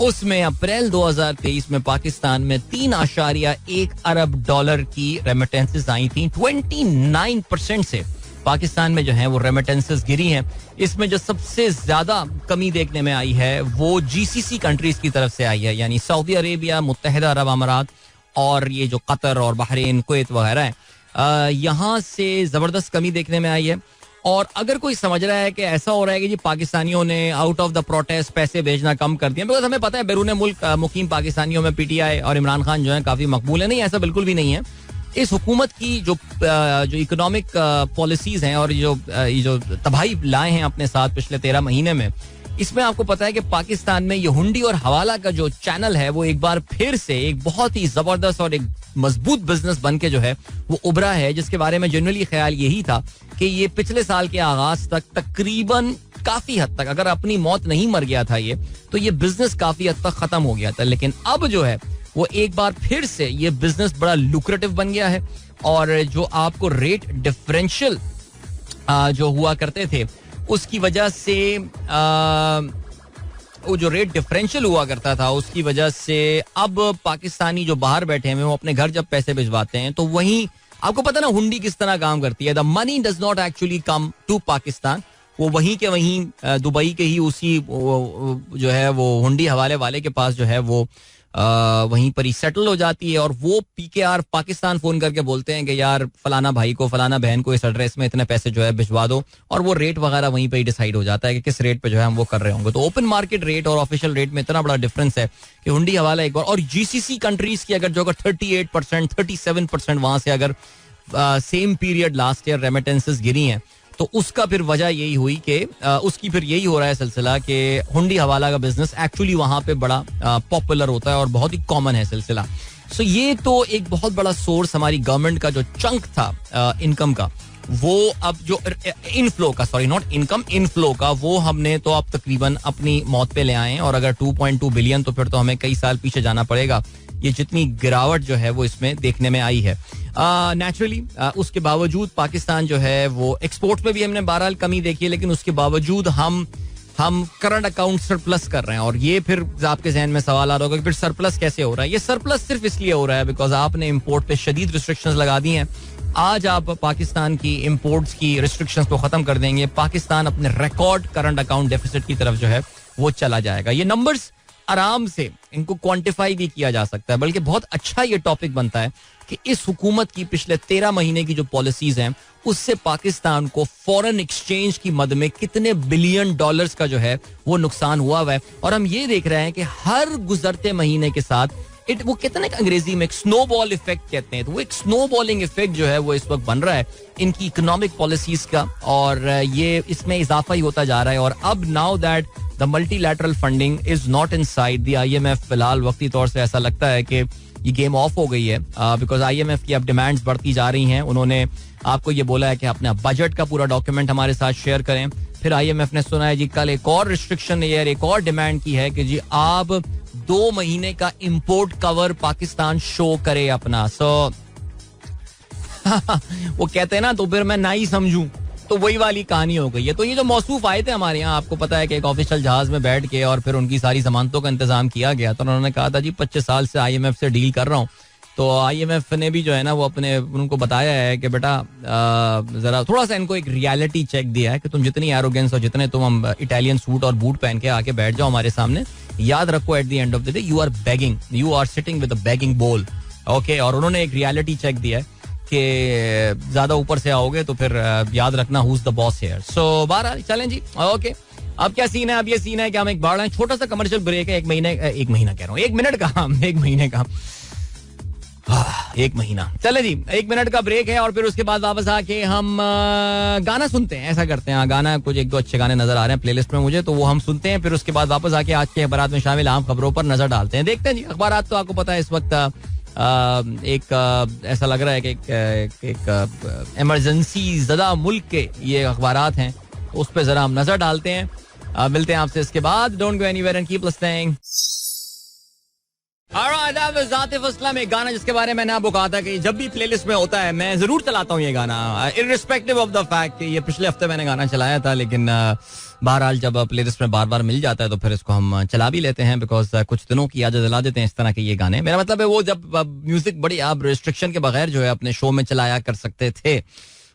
उसमें अप्रैल 2023 में पाकिस्तान में $3.1 अरब की रेमिटेंसेस आई थी। 29% से पाकिस्तान में जो है वो रेमिटेंसेस गिरी हैं। इसमें जो सबसे ज्यादा कमी देखने में आई है वो GCC कंट्रीज की तरफ से आई है, यानी सऊदी अरेबिया, मुत्तहिदा अरब अमारात और ये जो कतर और बहरीन, कुवैत वगैरह है, यहाँ से जबरदस्त कमी देखने में आई है। और अगर कोई समझ रहा है कि ऐसा हो रहा है कि जी पाकिस्तानियों ने आउट ऑफ द प्रोटेस्ट पैसे भेजना कम कर दिया, बिकॉज हमें पता है बैरून मुल्क मुकीम पाकिस्तानियों में PTI और इमरान खान जो है काफी मकबूल है, नहीं ऐसा बिल्कुल भी नहीं है। इस हुकूमत की जो इकोनॉमिक पॉलिसीज हैं और ये जो तबाही लाए हैं अपने साथ पिछले 13 महीने में, इसमें आपको पता है कि पाकिस्तान में ये हुंडी और हवाला का जो चैनल है वो एक बार फिर से एक बहुत ही जबरदस्त और एक मजबूत बिजनेस बन के जो है वो उभरा है, जिसके बारे में जनरली ख्याल यही था कि ये पिछले साल के आगाज तक तकरीबन काफी हद तक, अगर अपनी मौत नहीं मर गया था ये, तो ये बिजनेस काफी हद तक खत्म हो गया था। लेकिन अब जो है वो एक बार फिर से ये बिजनेस बड़ा लुक्रेटिव बन गया है। और जो आपको रेट डिफरेंशियल जो हुआ करते थे उसकी वजह से वो जो रेट डिफरेंशियल हुआ करता था उसकी वजह से अब पाकिस्तानी जो बाहर बैठे हैं वो अपने घर जब पैसे भिजवाते हैं तो वहीं आपको पता ना हुंडी किस तरह काम करती है. The money does not actually come to Pakistan. वो वहीं के वहीं दुबई के ही उसी जो है वो हुंडी हवाले वाले के पास जो है वो वहीं पर ही सेटल हो जाती है और वो पीकेआर पाकिस्तान फोन करके बोलते हैं कि यार फलाना भाई को फलाना बहन को इस एड्रेस में इतने पैसे जो है भिजवा दो और वो रेट वगैरह वहीं पे ही डिसाइड हो जाता है कि किस रेट पे जो है हम वो कर रहे होंगे. तो ओपन मार्केट रेट और ऑफिशियल रेट में इतना बड़ा डिफरेंस है कि हुंडी हवाला एक बार और जीसीसी कंट्रीज की अगर जो अगर 38% 37% वहां से अगर same period last year remittances गिरी हैं तो उसका फिर वजह यही हुई कि उसकी फिर यही हो रहा है सिलसिला कि हुंडी हवाला का बिजनेस एक्चुअली वहां पे बड़ा पॉपुलर होता है और बहुत ही कॉमन है सिलसिला. सो ये तो एक बहुत बड़ा सोर्स हमारी गवर्नमेंट का जो चंक था इनकम का वो अब जो इनफ्लो का सॉरी नॉट इनकम इनफ्लो का वो हमने तो अब तकरीबन अपनी मौत पे ले आए हैं. और अगर 2.2 बिलियन तो फिर तो हमें कई साल पीछे जाना पड़ेगा ये जितनी गिरावट जो है वो इसमें देखने में आई है. नेचुरली उसके बावजूद पाकिस्तान जो है वो एक्सपोर्ट में भी हमने बहरहाल कमी देखी है लेकिन उसके बावजूद हम करंट अकाउंट सरप्लस कर रहे हैं. और ये फिर आपके जहन में सवाल आ रहा होगा कि फिर सरप्लस कैसे हो रहा है. ये सरप्लस सिर्फ इसलिए हो रहा है बिकॉज आपने इम्पोर्ट पे शदीद रिस्ट्रिक्शंस लगा दी हैं. आज आप पाकिस्तान की इम्पोर्ट्स की रिस्ट्रिक्शंस को खत्म कर देंगे पाकिस्तान अपने रिकॉर्ड करंट अकाउंट डेफिसिट की तरफ जो है वो चला जाएगा. ये नंबर्स आराम से इनको क्वांटिफाई भी किया जा सकता है बल्कि बहुत अच्छा ये टॉपिक बनता है कि इस हुकूमत की पिछले 13 महीने की जो पॉलिसीज हैं उससे पाकिस्तान को फॉरेन एक्सचेंज की मद में कितने बिलियन डॉलर्स का जो है वो नुकसान हुआ है. और हम ये देख रहे हैं कि हर गुजरते महीने के साथ वो कितने अंग्रेजी में एक स्नोबॉल इफेक्ट कहते हैं तो वो एक स्नोबॉलिंग इफेक्ट जो है वो इस वक्त बन रहा है इनकी इकोनॉमिक पॉलिसीज का और ये इसमें इजाफा ही होता जा रहा है. और अब now that the multilateral funding is not inside the IMF फिलहाल वक्ती तौर से ऐसा लगता है कि ये गेम ऑफ हो गई है बिकॉज IMF की अब डिमांड्स बढ़ती जा रही हैं. उन्होंने आपको ये बोला है कि अपना बजट का पूरा डॉक्यूमेंट हमारे साथ शेयर करें. फिर IMF ने सुना है जी कल एक और रिस्ट्रिक्शन यार एक और डिमांड की है कि जी आप 2 महीने का इंपोर्ट कवर पाकिस्तान शो करे अपना. सो वो कहते हैं ना तो फिर मैं ना ही समझूं तो वही वाली कहानी हो गई है. तो ये जो मौसूफ आए थे हमारे यहाँ आपको पता है कि एक ऑफिशियल जहाज में बैठ के और फिर उनकी सारी जमानतों का इंतजाम किया गया तो उन्होंने कहा था जी 25 साल से IMF से डील कर रहा हूँ. तो IMF ने भी जो है ना वो अपने उनको बताया है कि बेटा जरा थोड़ा सा इनको एक रियलिटी चेक दिया है कि तुम जितनी एरोगेंस और जितने तुम हम इटालियन सूट और बूट पहन के आके बैठ जाओ हमारे सामने याद रखो at the end of the day you are begging you are sitting with a begging bowl. Okay और उन्होंने एक रियलिटी चेक दिया है कि ज्यादा ऊपर से आओगे तो फिर याद रखना who is the boss here. So बहरहाल चलें जी. ओके अब क्या सीन है. अब ये सीन है कि हम एक बार छोटा सा कमर्शियल ब्रेक है 1 महीना कह रहा हूँ 1 मिनट का 1 महीने का 1 महीना चले जी 1 मिनट का ब्रेक है और फिर उसके बाद वापस आके हम गाना सुनते हैं. ऐसा करते हैं गाना कुछ 1-2 अच्छे गाने नजर आ रहे हैं प्लेलिस्ट में मुझे तो वो हम सुनते हैं. फिर उसके बाद वापस आके आज के अखबारात में शामिल आम खबरों पर नजर डालते हैं. देखते हैं जी अखबारात तो आपको पता है इस वक्त एक ऐसा लग रहा है कि एक इमरजेंसी ज़दा मुल्क के ये अखबारात हैं उस पर जरा हम नजर डालते हैं. मिलते हैं आपसे इसके बाद. Don't go anywhere and keep listening. Atif Aslam एक गाना जिसके बारे में मैंने आपको कहा था कि जब भी प्लेलिस्ट में होता है मैं जरूर चलाता हूँ ये गाना इररिस्पेक्टिव ऑफ द फैक्ट कि ये पिछले हफ्ते मैंने गाना चलाया था लेकिन बहरहाल जब प्लेलिस्ट में बार बार मिल जाता है तो फिर इसको हम चला भी लेते हैं बिकॉज कुछ दिनों की याद दिला देते हैं इस तरह के ये गाने. मेरा मतलब है वो जब म्यूजिक बड़ी आप रिस्ट्रिक्शन के बगैर जो है अपने शो में चलाया कर सकते थे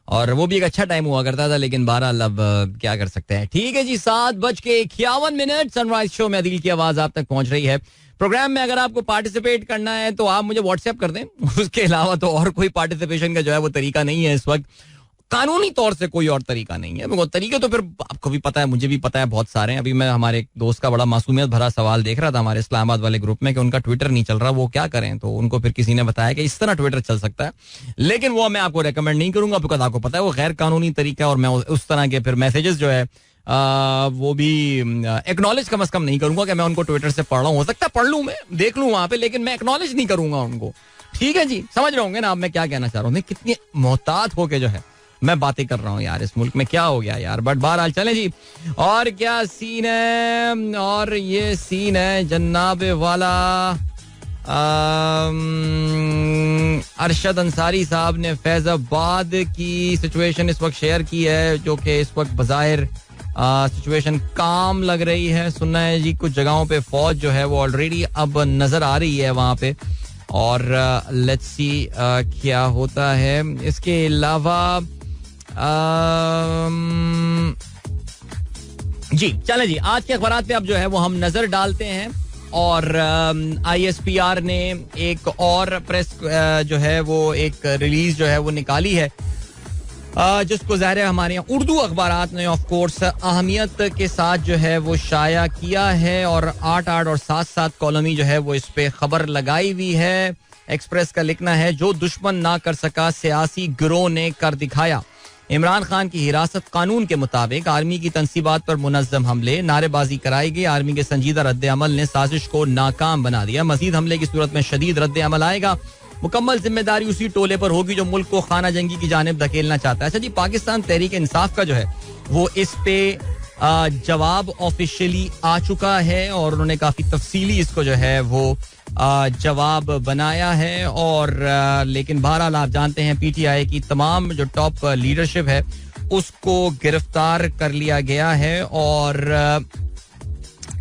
और वो भी एक अच्छा टाइम हुआ करता था लेकिन बहरहाल अब क्या कर सकते हैं. ठीक है जी 7:51 सनराइज शो में अदील की आवाज आप तक पहुंच रही है. प्रोग्राम में अगर आपको पार्टिसिपेट करना है तो आप मुझे व्हाट्सएप कर दें. उसके अलावा तो और कोई पार्टिसिपेशन का जो है वो तरीका नहीं है इस वक्त. कानूनी तौर से कोई और तरीका नहीं है. तरीके तो फिर आपको भी पता है मुझे भी पता है बहुत सारे हैं. अभी मैं हमारे एक दोस्त का बड़ा मासूमियत भरा सवाल देख रहा था हमारे इस्लामाबाद वाले ग्रुप में कि उनका ट्विटर नहीं चल रहा वो क्या करें. तो उनको फिर किसी ने बताया कि इस तरह ट्विटर चल सकता है लेकिन वो मैं आपको रेकमेंड नहीं करूंगा बिकॉज आपको पता है वो गैर कानूनी तरीका है और मैं उस तरह के फिर मैसेजेस जो है वो भी एक्नॉलेज कम से कम नहीं करूंगा कि मैं उनको ट्विटर से पढ़ रहा हूँ. हो सकता है पढ़ लूं मैं देख लूं वहां पे लेकिन मैं एक्नॉलेज नहीं करूंगा उनको. ठीक है जी समझ रहे होंगे ना आप मैं क्या कहना चाह रहा हूँ. कितनी मोहतात होके जो है मैं बातें कर रहा हूँ यार इस मुल्क में क्या हो गया यार. बट बहरहाल चले जी. और क्या सीन है और ये सीन है जन्नाबे वाला अरशद अंसारी साहब ने फैजाबाद की सिचुएशन इस वक्त शेयर की है जो कि इस वक्त बज़ाहिर सिचुएशन काम लग रही है. सुनना है जी कुछ जगहों पे फौज जो है वो ऑलरेडी अब नजर आ रही है वहां पे. और लेट्स सी क्या होता है. इसके अलावा जी चलें जी आज के अखबारात पे अब जो है वो हम नजर डालते हैं. और ISPR ने एक और प्रेस जो है वो एक रिलीज जो है वो निकाली है जिसको ज़ाहिर है हमारे यहाँ उर्दू अखबारात ने ऑफ कोर्स अहमियत के साथ जो है वो शाया किया है. और 8 और 7 कॉलमी जो है वो इस पे खबर लगाई हुई है. एक्सप्रेस का लिखना है जो दुश्मन ना कर सका सियासी गिरोह ने कर दिखाया. इमरान खान की हिरासत कानून के मुताबिक. आर्मी की तंसीबात पर मुनज़्ज़म हमले. नारेबाजी कराई गई. आर्मी के संजीदा रद्द अमल ने साजिश को नाकाम बना दिया. मजीद हमले की सूरत में शदीद रद्द अमल आएगा. मुकम्मल जिम्मेदारी उसी टोले पर होगी जो मुल्क को खाना जंगी की जानिब धकेलना चाहता है. अच्छा जी पाकिस्तान तहरीक इंसाफ का जो है वो इस पे जवाब ऑफिशियली आ चुका है और उन्होंने काफी तफसीली इसको जो है वो जवाब बनाया है. और लेकिन बहरहाल आप जानते हैं PTI की तमाम जो टॉप लीडरशिप है उसको गिरफ्तार कर लिया गया है. और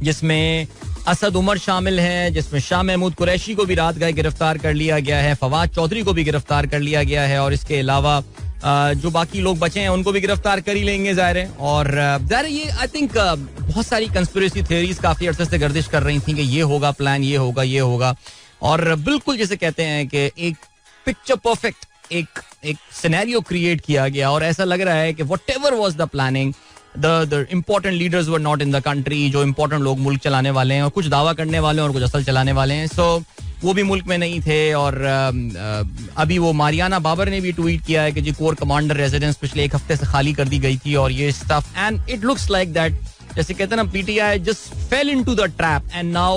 जिसमें असद उमर शामिल हैं, जिसमें शाह महमूद कुरैशी को भी रात गए गिरफ्तार कर लिया गया है. फवाद चौधरी को भी गिरफ्तार कर लिया गया है. और इसके अलावा जो बाकी लोग बचे हैं उनको भी गिरफ्तार कर ही लेंगे ज़ाहिर है. और ज़ाहिर ये आई थिंक बहुत सारी कंस्पिरेसी थ्योरीज काफी अरसे से गर्दिश कर रही थी कि ये होगा प्लान, ये होगा, ये होगा. और बिल्कुल जैसे कहते हैं कि एक पिक्चर परफेक्ट एक सिनेरियो क्रिएट किया गया. और ऐसा लग रहा है कि whatever was the planning the important leaders were not in the country. जो important लोग मुल्क चलाने वाले हैं और कुछ दावा करने वाले हैं और कुछ असल चलाने वाले हैं सो वो भी मुल्क में नहीं थे. और अभी वो मारियाना बाबर ने भी ट्वीट किया है कि जी कोर कमांडर रेजिडेंस पिछले एक हफ्ते से खाली कर दी गई थी और ये stuff. And it looks like that जैसे कहते हैं ना PTI just fell into the trap and now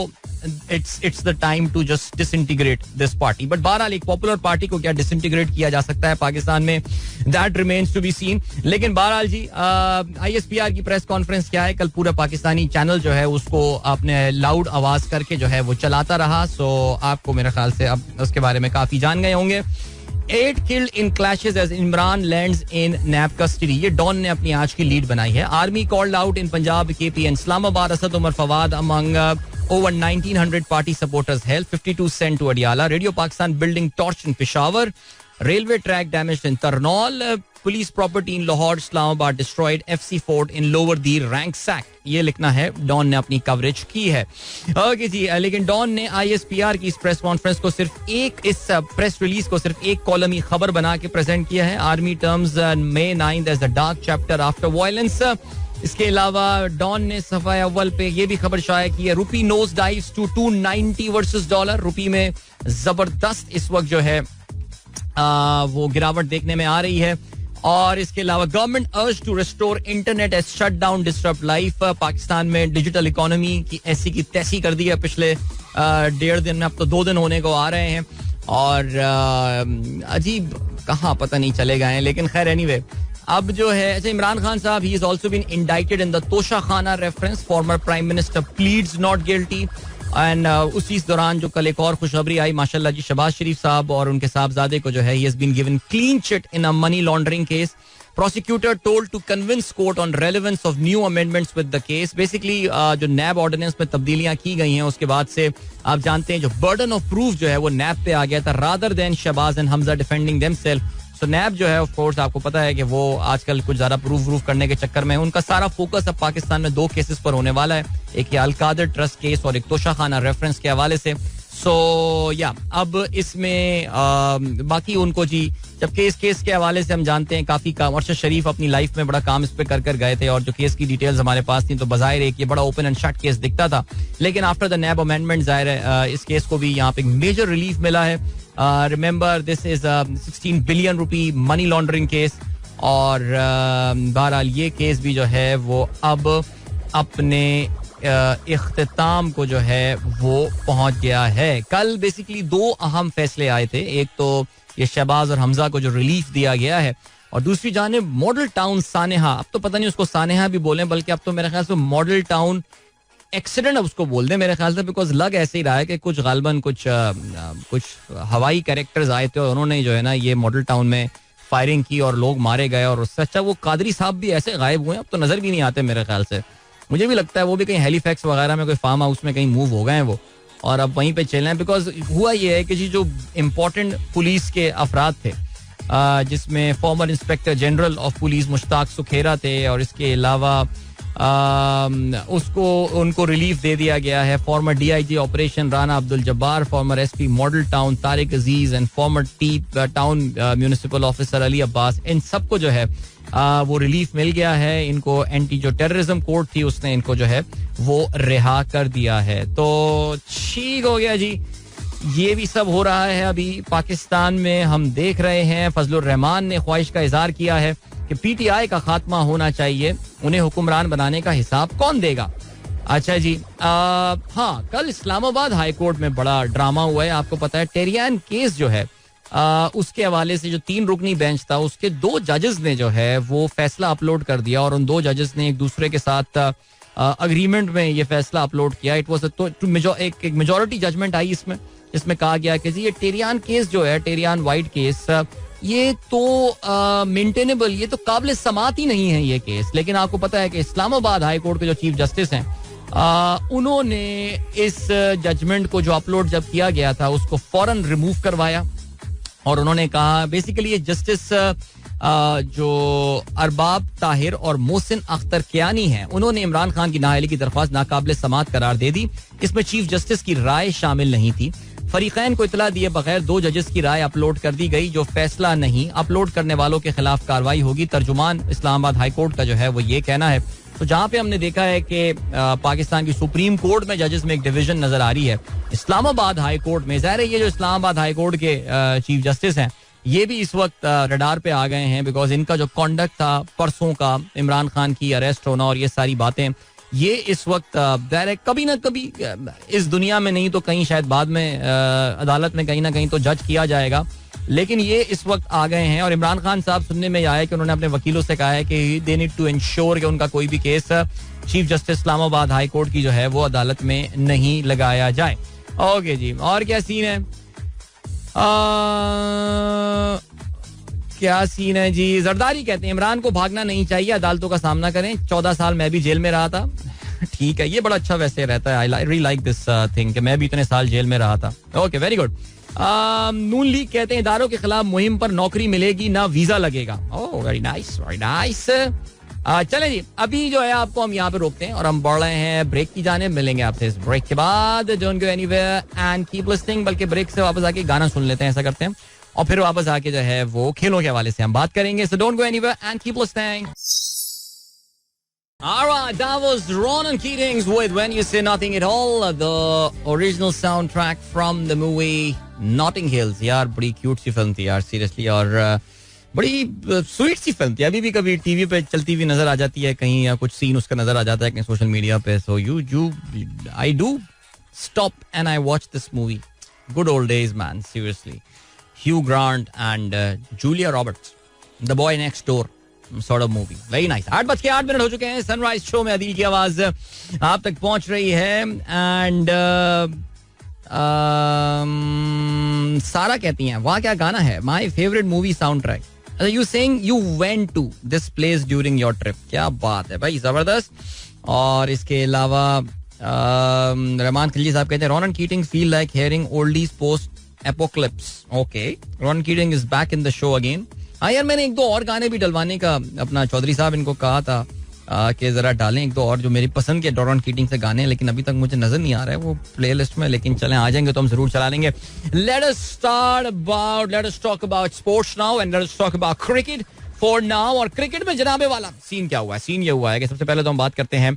it's the time to just disintegrate this party. But बहरहाल एक पॉपुलर पार्टी को क्या डिसइंटीग्रेट किया जा सकता है पाकिस्तान में, that remains to be seen. लेकिन बहरहाल जी ISPR की प्रेस कॉन्फ्रेंस क्या है, कल पूरा पाकिस्तानी चैनल जो है उसको आपने लाउड आवाज करके जो है वो चलाता रहा. सो आपको मेरे ख्याल से अब उसके बारे में काफी जान गए होंगे. 8 killed in clashes as Imran lands in NAB custody. ये डॉन ने अपनी आज की लीड बनाई है. Army called out in Punjab, KP and Islamabad. Asad Umar Fawad among over 1900 party supporters held. 52 sent to Adiala. Radio Pakistan building torched in Peshawar. Railway track damaged in Tarnaul. Police property in Lahore, Islamabad destroyed. FC fort in Lower Dir ransacked. ये लिखना है don ने अपनी coverage की है. Okay जी. लेकिन don ने ISPR की इस प्रेस कॉन्फ्रेंस को सिर्फ इस प्रेस रिलीज को सिर्फ एक कॉलमी खबर बना के प्रेजेंट किया है. Army terms May 9th as the dark chapter after violence. इसके अलावा डॉन ने सफाए अव्वल पे ये भी खबर शाया की है. Rupee nose dives to 290 versus dollar. Rupee में जबरदस्त इस वक्त जो है वो गिरावट देखने में आ रही है. और इसके अलावा government urge to restore internet as shut down disturb life. Pakistan में डिजिटल इकोनॉमी की ऐसी की तैसी कर दी है पिछले 1.5 दिन में. अब तो 2 दिन होने को आ रहे हैं और अजीब कहाँ पता नहीं चले गए हैं. लेकिन खैर एनीवे अब जो है अच्छा इमरान खान साहब he is also been indicted in the Toshakhana reference. Former prime minister pleads not guilty. And उसी दौरान जो कल एक और खुशखबरी आई माशाल्लाह जी, शहबाज शरीफ साहब और उनके साहबजादे को जो है ही has been given clean chit in a money laundering case. Prosecutor told to convince court on relevance of new amendments with the case. Basically जो NAB ऑर्डिनेंस में तब्दीलियां की गई हैं उसके बाद से आप जानते हैं जो burden of proof जो है वो NAB पे आ गया था rather than Shahbaz and Hamza defending themselves. So NAB जो है ऑफ कोर्स आपको पता है कि वो आजकल कुछ ज्यादा प्रूफ करने के चक्कर में उनका सारा फोकस अब पाकिस्तान में 2 केसेस पर होने वाला है. एक ये अलकादर ट्रस्ट केस और एक तोशाखाना रेफरेंस के हवाले से. सो या अब इसमें बाकी उनको जी जब केस के हवाले से हम जानते हैं काफी काम. अरशद शरीफ अपनी लाइफ में बड़ा काम इस पे कर गए थे और जो केस की डिटेल्स हमारे पास थी तो बजाहिर एक ये बड़ा ओपन एंड शट केस दिखता था. लेकिन आफ्टर द नैब अमेंडमेंट जाहिर है इस केस को भी यहाँ पे मेजर रिलीफ मिला है. Remember this is 16 billion rupee money laundering case. और बहरहाल ये केस भी जो है वो अब अपने इख्तिताम को जो है वो पहुंच गया है. कल बेसिकली 2 अहम फैसले आए थे. एक तो ये शहबाज और हमजा को जो रिलीफ दिया गया है और दूसरी जानिब मॉडल टाउन सानेहा, अब तो पता नहीं उसको सानेहा भी बोलें बल्कि अब तो मेरे ख्याल से मॉडल टाउन एक्सीडेंट अब उसको बोल दें मेरे ख्याल से, बिकॉज लग ऐसे ही रहा है कि कुछ गालबन कुछ हवाई कैरेक्टर्स आए थे और उन्होंने जो है ना ये मॉडल टाउन में फायरिंग की और लोग मारे गए. और उससे अच्छा वो कादरी साहब भी ऐसे गायब हुए, अब तो नजर भी नहीं आते मेरे ख्याल से. मुझे भी लगता है वो भी कहीं हेलीफैक्स वगैरह में कोई फार्म हाउस में कहीं मूव हो गए हैं वो, और अब वहीं पे चल रहे हैं. बिकॉज हुआ ये है कि जी जो इम्पोर्टेंट पुलिस के अफराद थे, जिसमें farmer inspector general of police Mushtaq Sukhera थे, और इसके अलावा उसको उनको रिलीफ दे दिया गया है. Former DIG operation Rana Abdul Jabbar, former SP Model Town Tariq Aziz and former town municipal officer Ali Abbas, इन सबको जो है वो रिलीफ मिल गया है. इनको एंटी जो टेररिज्म कोर्ट थी उसने इनको जो है वो रिहा कर दिया है. तो ठीक हो गया जी. ये भी सब हो रहा है अभी पाकिस्तान में. हम देख रहे हैं फजलुर रहमान ने ख्वाहिश का इजहार किया है कि PTI का खात्मा होना चाहिए, उन्हें हुक्मरान बनाने का हिसाब कौन देगा. अच्छा जी. हाँ, कल इस्लामाबाद हाई कोर्ट में बड़ा ड्रामा हुआ है. आपको पता है टेरियान केस जो है उसके हवाले से जो 3 रुकनी बेंच था उसके 2 जजेस ने जो है वो फैसला अपलोड कर दिया, और उन 2 जजेस ने एक दूसरे के साथ अग्रीमेंट में ये फैसला अपलोड किया. इट वॉज एक मेजोरिटी जजमेंट आई इसमें, जिसमें कहा गया कि जी ये टेरियान केस जो है, टेरियान वाइट केस, ये तो मेंटेनेबल, ये तो काबिल समात ही नहीं है ये केस. लेकिन आपको पता है कि इस्लामाबाद हाई कोर्ट के जो चीफ जस्टिस हैं उन्होंने इस जजमेंट को जो अपलोड जब किया गया था उसको फौरन रिमूव करवाया, और उन्होंने कहा बेसिकली ये जस्टिस जो अरबाब ताहिर और मोहसिन अख्तर कियानी हैं, उन्होंने इमरान खान की नाअहली की दरख्वास्त नाकाबिल समात करार दे दी. इसमें चीफ जस्टिस की राय शामिल नहीं थी. फरीकैन को इतला दिए बगैर 2 जजेस की राय अपलोड कर दी गई. जो फैसला नहीं, अपलोड करने वालों के खिलाफ कार्रवाई होगी. तर्जुमान इस्लामाबाद हाई कोर्ट का जो है वो ये कहना है. तो जहां पे हमने देखा है कि पाकिस्तान की सुप्रीम कोर्ट में जजेस में एक डिवीजन नजर आ रही है, इस्लामाबाद हाई कोर्ट में ज़ाहिर है ये जो इस्लामाबाद हाई कोर्ट के चीफ जस्टिस हैं ये भी इस वक्त रडार पे आ गए हैं. बिकॉज इनका जो कॉन्डक्ट था परसों का, इमरान खान की अरेस्ट होना और ये सारी बातें, ये इस वक्त कभी ना कभी इस दुनिया में नहीं तो कहीं शायद बाद में अदालत में कहीं ना कहीं तो जज किया जाएगा. लेकिन ये इस वक्त आ गए हैं. और इमरान खान साहब सुनने में आया है कि उन्होंने अपने वकीलों से कहा है कि दे नीड टू इंश्योर कि उनका कोई भी case chief justice Islamabad high court की जो है वो अदालत में नहीं लगाया जाए. ओके जी. और क्या सीन है? क्या सीन है जी? जरदारी कहते हैं इमरान को भागना नहीं चाहिए, अदालतों का सामना करें. 14 साल मैं भी जेल में रहा था. ठीक है, ये बड़ा अच्छा वैसे रहता है. I really like this thing कि मैं भी इतने साल जेल में रहा था. Okay, very good. Noon League कहते हैं इदारों के खिलाफ मुहिम पर नौकरी मिलेगी ना वीजा लगेगा. ओह, वेरी नाइस, वेरी नाइस. चलें जी, अभी जो है आपको हम यहाँ पे रोकते हैं और हम बढ़ रहे हैं ब्रेक की जाने. मिलेंगे आपसे इस ब्रेक के बाद. Don't go anywhere and keep listening. बल्कि ब्रेक से वापस आके गाना सुन लेते हैं, ऐसा करते हैं, और फिर वापस आके जो है वो खेलों के हवाले से हम बात करेंगे. सो don't go anywhere and keep listening. Alright, that was Ronan Keatings with When You Say Nothing at All, the original soundtrack from the movie Notting Hills. यार बड़ी क्यूट सी फिल्म थी यार, सीरियसली, और बड़ी स्वीट सी फिल्म थी. अभी भी कभी टीवी पे चलती हुई नजर आ जाती है कहीं, या कुछ सीन उसका नजर आ जाता है कहीं सोशल मीडिया पे. So I do stop and I watch this movie. Good old days man, seriously. Hugh Grant and Julia Roberts, the boy next door sort of movie. Very nice. 8:08 हो चुके हैं. Sunrise show में अदील की आवाज आप तक पहुंच रही है. एंड सारा कहती हैं वाह क्या गाना है, my favourite movie sound track. You saying you went to this place during your trip. क्या बात है भाई, जबरदस्त. और इसके अलावा रहमान खिलजी साहब कहते हैं Ronan kidding feel like hearing oldies post apocalypse. Okay, Ronan kidding is back in the show again. हाँ यार, मैंने 1-2 और गाने भी डलवाने का अपना चौधरी साहब इनको कहा था कि जरा डालें 1-2 और जो मेरी पसंद के रोनन कीटिंग से गाने, लेकिन अभी तक मुझे नजर नहीं आ रहा है वो प्लेलिस्ट में. लेकिन चलें, आ जाएंगे तो हम जरूर चला लेंगे. Let us talk about sports now and let us talk about cricket for now. और क्रिकेट में जनाबे वाला सीन क्या हुआ है? सीन ये हुआ है कि सबसे पहले तो हम बात करते हैं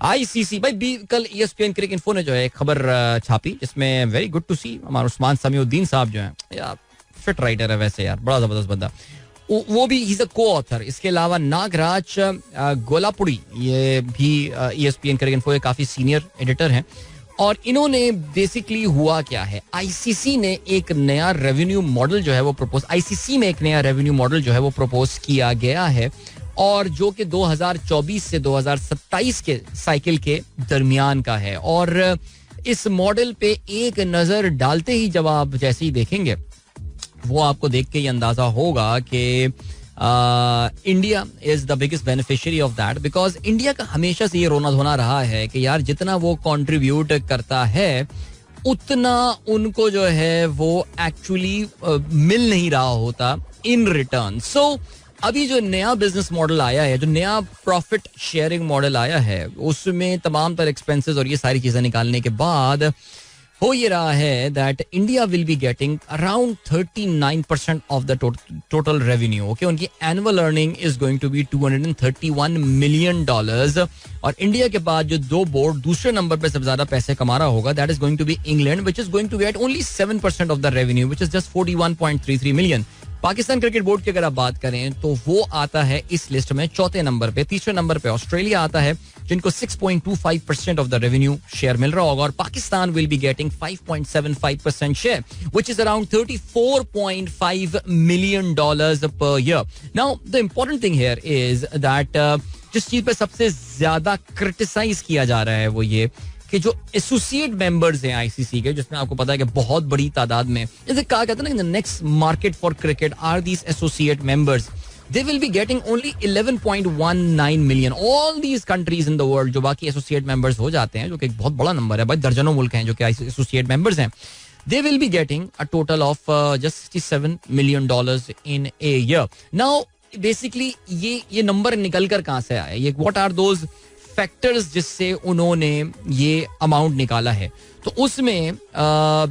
ICC. भाई कल ESPN क्रिकेट इन्फो ने जो है एक खबर छापी, जिसमें वेरी गुड टू सी हमारे उस्मान समीउद्दीन साहब जो हैं, यार फिट राइटर है वैसे यार, बड़ा जबरदस्त बंदा, वो भी ही को ऑथर. इसके अलावा नागराज गोलापुड़ी, ये भी ESPN क्रिकेट इन्फो के काफी सीनियर एडिटर हैं. और इन्होंने बेसिकली हुआ क्या है, ICC ने एक नया रेवेन्यू मॉडल जो है वो ICC में एक नया रेवेन्यू मॉडल जो है वो प्रपोज किया गया है, और जो कि 2024 से 2027 के साइकिल के दरमियान का है. और इस मॉडल पे एक नजर डालते ही जब आप जैसे ही देखेंगे वो आपको देख के ये अंदाजा होगा कि India is the biggest beneficiary of that, because India का हमेशा से ये रोना धोना रहा है कि यार जितना वो कंट्रीब्यूट करता है उतना उनको जो है वो एक्चुअली मिल नहीं रहा होता इन रिटर्न. सो अभी जो नया बिजनेस मॉडल आया है, जो नया प्रॉफिट शेयरिंग मॉडल आया है, उसमें तमाम तर एक्सपेंसेस और ये सारी चीजें निकालने के बाद हो ये रहा है that India will be getting around 39% of the total revenue. Okay, उनकी annual earning is going to be $231 million. और इंडिया के बाद जो दो बोर्ड दूसरे नंबर पे सबसे ज्यादा पैसे कमा रहा होगा, that is going to be England, which is going to get only 7% of the revenue, which is just 41.33 million. Pakistan cricket board की अगर आप बात करें तो वो आता है इस लिस्ट में चौथे नंबर पे. तीसरे नंबर पे ऑस्ट्रेलिया आता है जिनको 6.25% ऑफ द रेवेन्यू शेयर मिल रहा होगा, और Pakistan will be getting 5.75% share, which is around $34.5 million per year. Now the important thing here is that जिस चीज पे सबसे ज्यादा क्रिटिसाइज किया जा रहा है वो ये कि जो एसोसिएट मेंबर्स हैं आईसीसी के, जिसमें आपको पता है कि बहुत बड़ी तादाद में, जैसे कहा कहता है ना, the next market for cricket are these associate members. They will be getting only 11.19 million. All these countries in the world जो बाकी एसोसिएट मेंबर्स हो जाते हैं, जो कि एक बहुत बड़ा नंबर है भाई, दर्जनों मुल्क हैं जो कि एसोसिएट मेंबर्स हैं, they will be getting a total of just $67 million in a year. Now basically ये नंबर निकल कर कहाँ से आया, ये what are those फैक्टर्स जिससे उन्होंने ये अमाउंट निकाला है? तो उसमें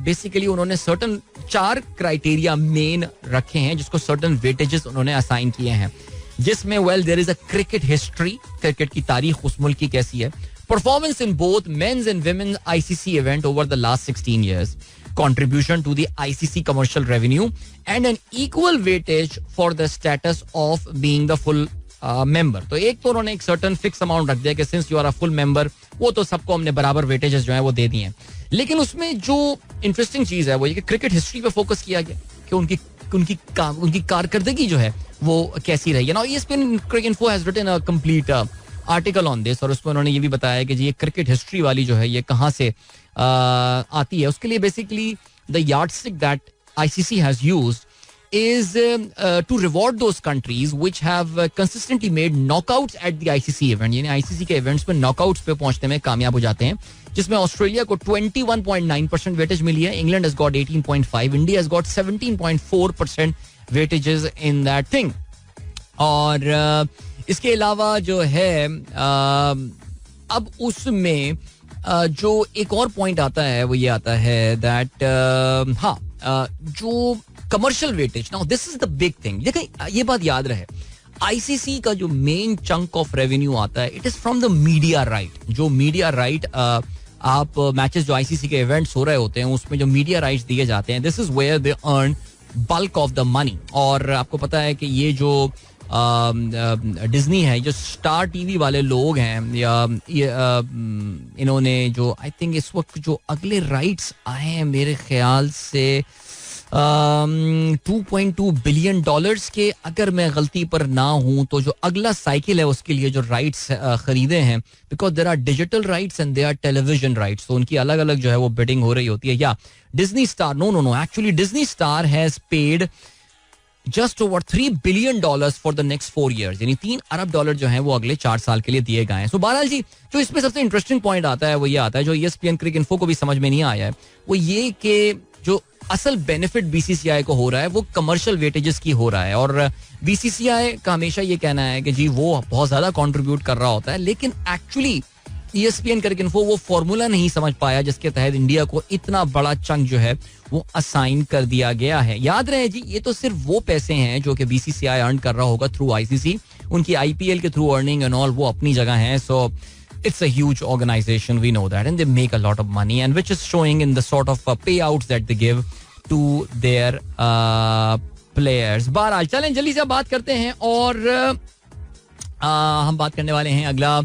बेसिकली उन्होंने सर्टन 4 क्राइटेरिया मेन रखे हैं जिसको सर्टन वेटेजेस उन्होंने असाइन किए हैं, जिसमें well there is a cricket history, cricket की तारीख उस मुल्क की कैसी है, performance in both men's and women's ICC event over the last 16 years, contribution to the ICC commercial revenue, and an equal weightage for the status of being the full member. तो एक तो उन्होंने एक सर्टन फिक्स अमाउंट रख दिया कि since you are a full member, वो तो सबको हमने बराबर वेटेजेस जो है वो दे दिए हैं. लेकिन उसमें जो इंटरेस्टिंग चीज है वो ये कि क्रिकेट हिस्ट्री पे फोकस किया गया कि उनकी कारकर्दगी जो है वो कैसी रही है. Now ESPN Cricinfo has written a complete article on this, और उसमें उन्होंने ये भी बताया कि ये क्रिकेट हिस्ट्री वाली जो है ये कहाँ से आती है. उसके लिए basically the yardstick that ICC has used is to reward those countries which have consistently made knockouts at the ICC event. यानी ICC के इवेंट्स में नॉकआउट्स पे पहुंचने में कामयाब हो जाते हैं, जिसमें ऑस्ट्रेलिया को 21.9% वेटेज मिली है, England has got 18.5, India has got 17.4% weightages in that thing. और इसके अलावा जो है अब उसमें जो एक और पॉइंट आता है वो ये आता है दैट जो commercial weightage, now this is the big thing. देखिए ये बात याद रहे, आईसीसी का जो मेन चंक ऑफ रेवेन्यू आता है it is from the media right. जो मीडिया राइट आप मैचेस जो आईसीसी के इवेंट्स हो रहे होते हैं उसमें जो मीडिया राइट्स दिए जाते हैं, this is where they earn bulk of the money. और आपको पता है कि ये जो डिज्नी है, जो स्टार टीवी वाले लोग हैं, या इन्होंने जो आई थिंक इस वक्त जो अगले राइट्स आए हैं मेरे ख्याल से $2.2 बिलियन के, अगर मैं गलती पर ना हूं तो जो अगला साइकिल है उसके लिए जो राइट्स खरीदे हैं, because there are digital rights and there are television rights, तो उनकी अलग अलग जो है वो बिडिंग हो रही होती है. या Disney Star no actually Disney Star has paid just over $3 billion for the next 4 years, यानी $3 अरब जो हैं वो अगले 4 साल के लिए दिए गए हैं. सो बहरहाल जी जो इसमें सबसे इंटरेस्टिंग पॉइंट आता है वो ये आता है, जो ESPN Cricinfo को भी समझ में नहीं आया है, वो ये कि जो असल बेनिफिट बीसीसीआई को हो रहा है वो कमर्शियल वेटेजेस की हो रहा है. और बीसीसीआई का हमेशा ये कहना है कि जी वो बहुत ज्यादा कंट्रीब्यूट कर रहा होता है, लेकिन एक्चुअली ESPN Cricinfo वो फॉर्मूला नहीं समझ पाया जिसके तहत इंडिया को इतना बड़ा चंक जो है वो असाइन कर दिया गया है. याद रहे जी, ये तो सिर्फ वो पैसे हैं जो कि बीसीसीआई अर्न कर रहा होगा थ्रू आईसीसी. उनकी आईपीएल के थ्रू अर्निंग एंड ऑल वो अपनी जगह है. सो it's a huge organization, we know that, and they make a lot of money, and which is showing in the sort of payouts that they give to their players. बहरहाल चलें जल्दी से बात करते हैं, और हम बात करने वाले हैं अगला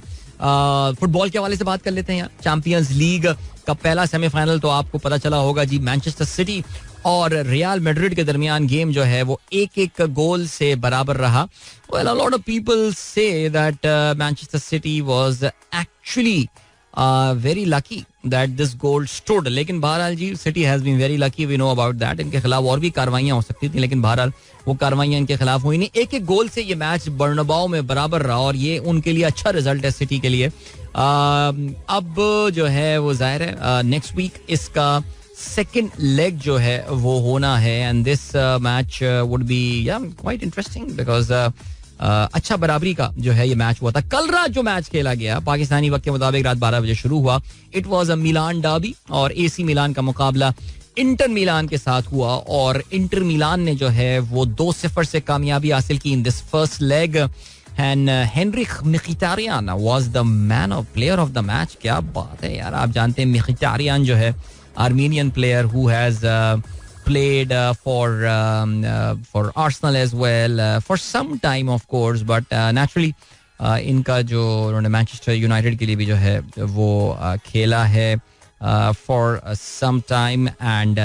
फुटबॉल के हवाले से बात कर लेते हैं. चैंपियंस लीग का पहला सेमीफाइनल तो आपको पता चला होगा जी, मैनचेस्टर सिटी और रियल मैड्रिड के दरमियान गेम जो है वो 1-1 गोल से बराबर रहा. Well, a lot of people say that Manchester City was actually very lucky that this goal stood. लेकिन बहरहाल जी City has been very lucky, we know about that. इनके खिलाफ और भी कार्रवाइयां हो सकती थी, लेकिन बहरहाल वो कार्रवाइयां इनके खिलाफ हुई नहीं. एक एक गोल से ये मैच बर्नबाओ में बराबर रहा और ये उनके लिए अच्छा रिजल्ट है सिटी के लिए. अब जो है वो जाहिर है नेक्स्ट वीक इसका सेकेंड लेग जो है वो होना है. And this match would be quite interesting because अच्छा बराबरी का जो है ये मैच हुआ था. कल रात जो मैच खेला गया पाकिस्तानी वक्त के मुताबिक रात 12 बजे शुरू हुआ. It was a Milan derby और एसी मिलान का मुकाबला इंटर मिलान के साथ हुआ और इंटर मिलान ने जो है वो 2-0 से कामयाबी हासिल की in this first leg. And Henrikh Mkhitaryan was the man of player of the match. क्या बात है यार. आप जानते हैं मिखिटारियान जो है Armenian player who has played for Arsenal as well for some time of course, but naturally इनका जो उन्होंने मैनचेस्टर यूनाइटेड के लिए भी जो है वो खेला है for some time and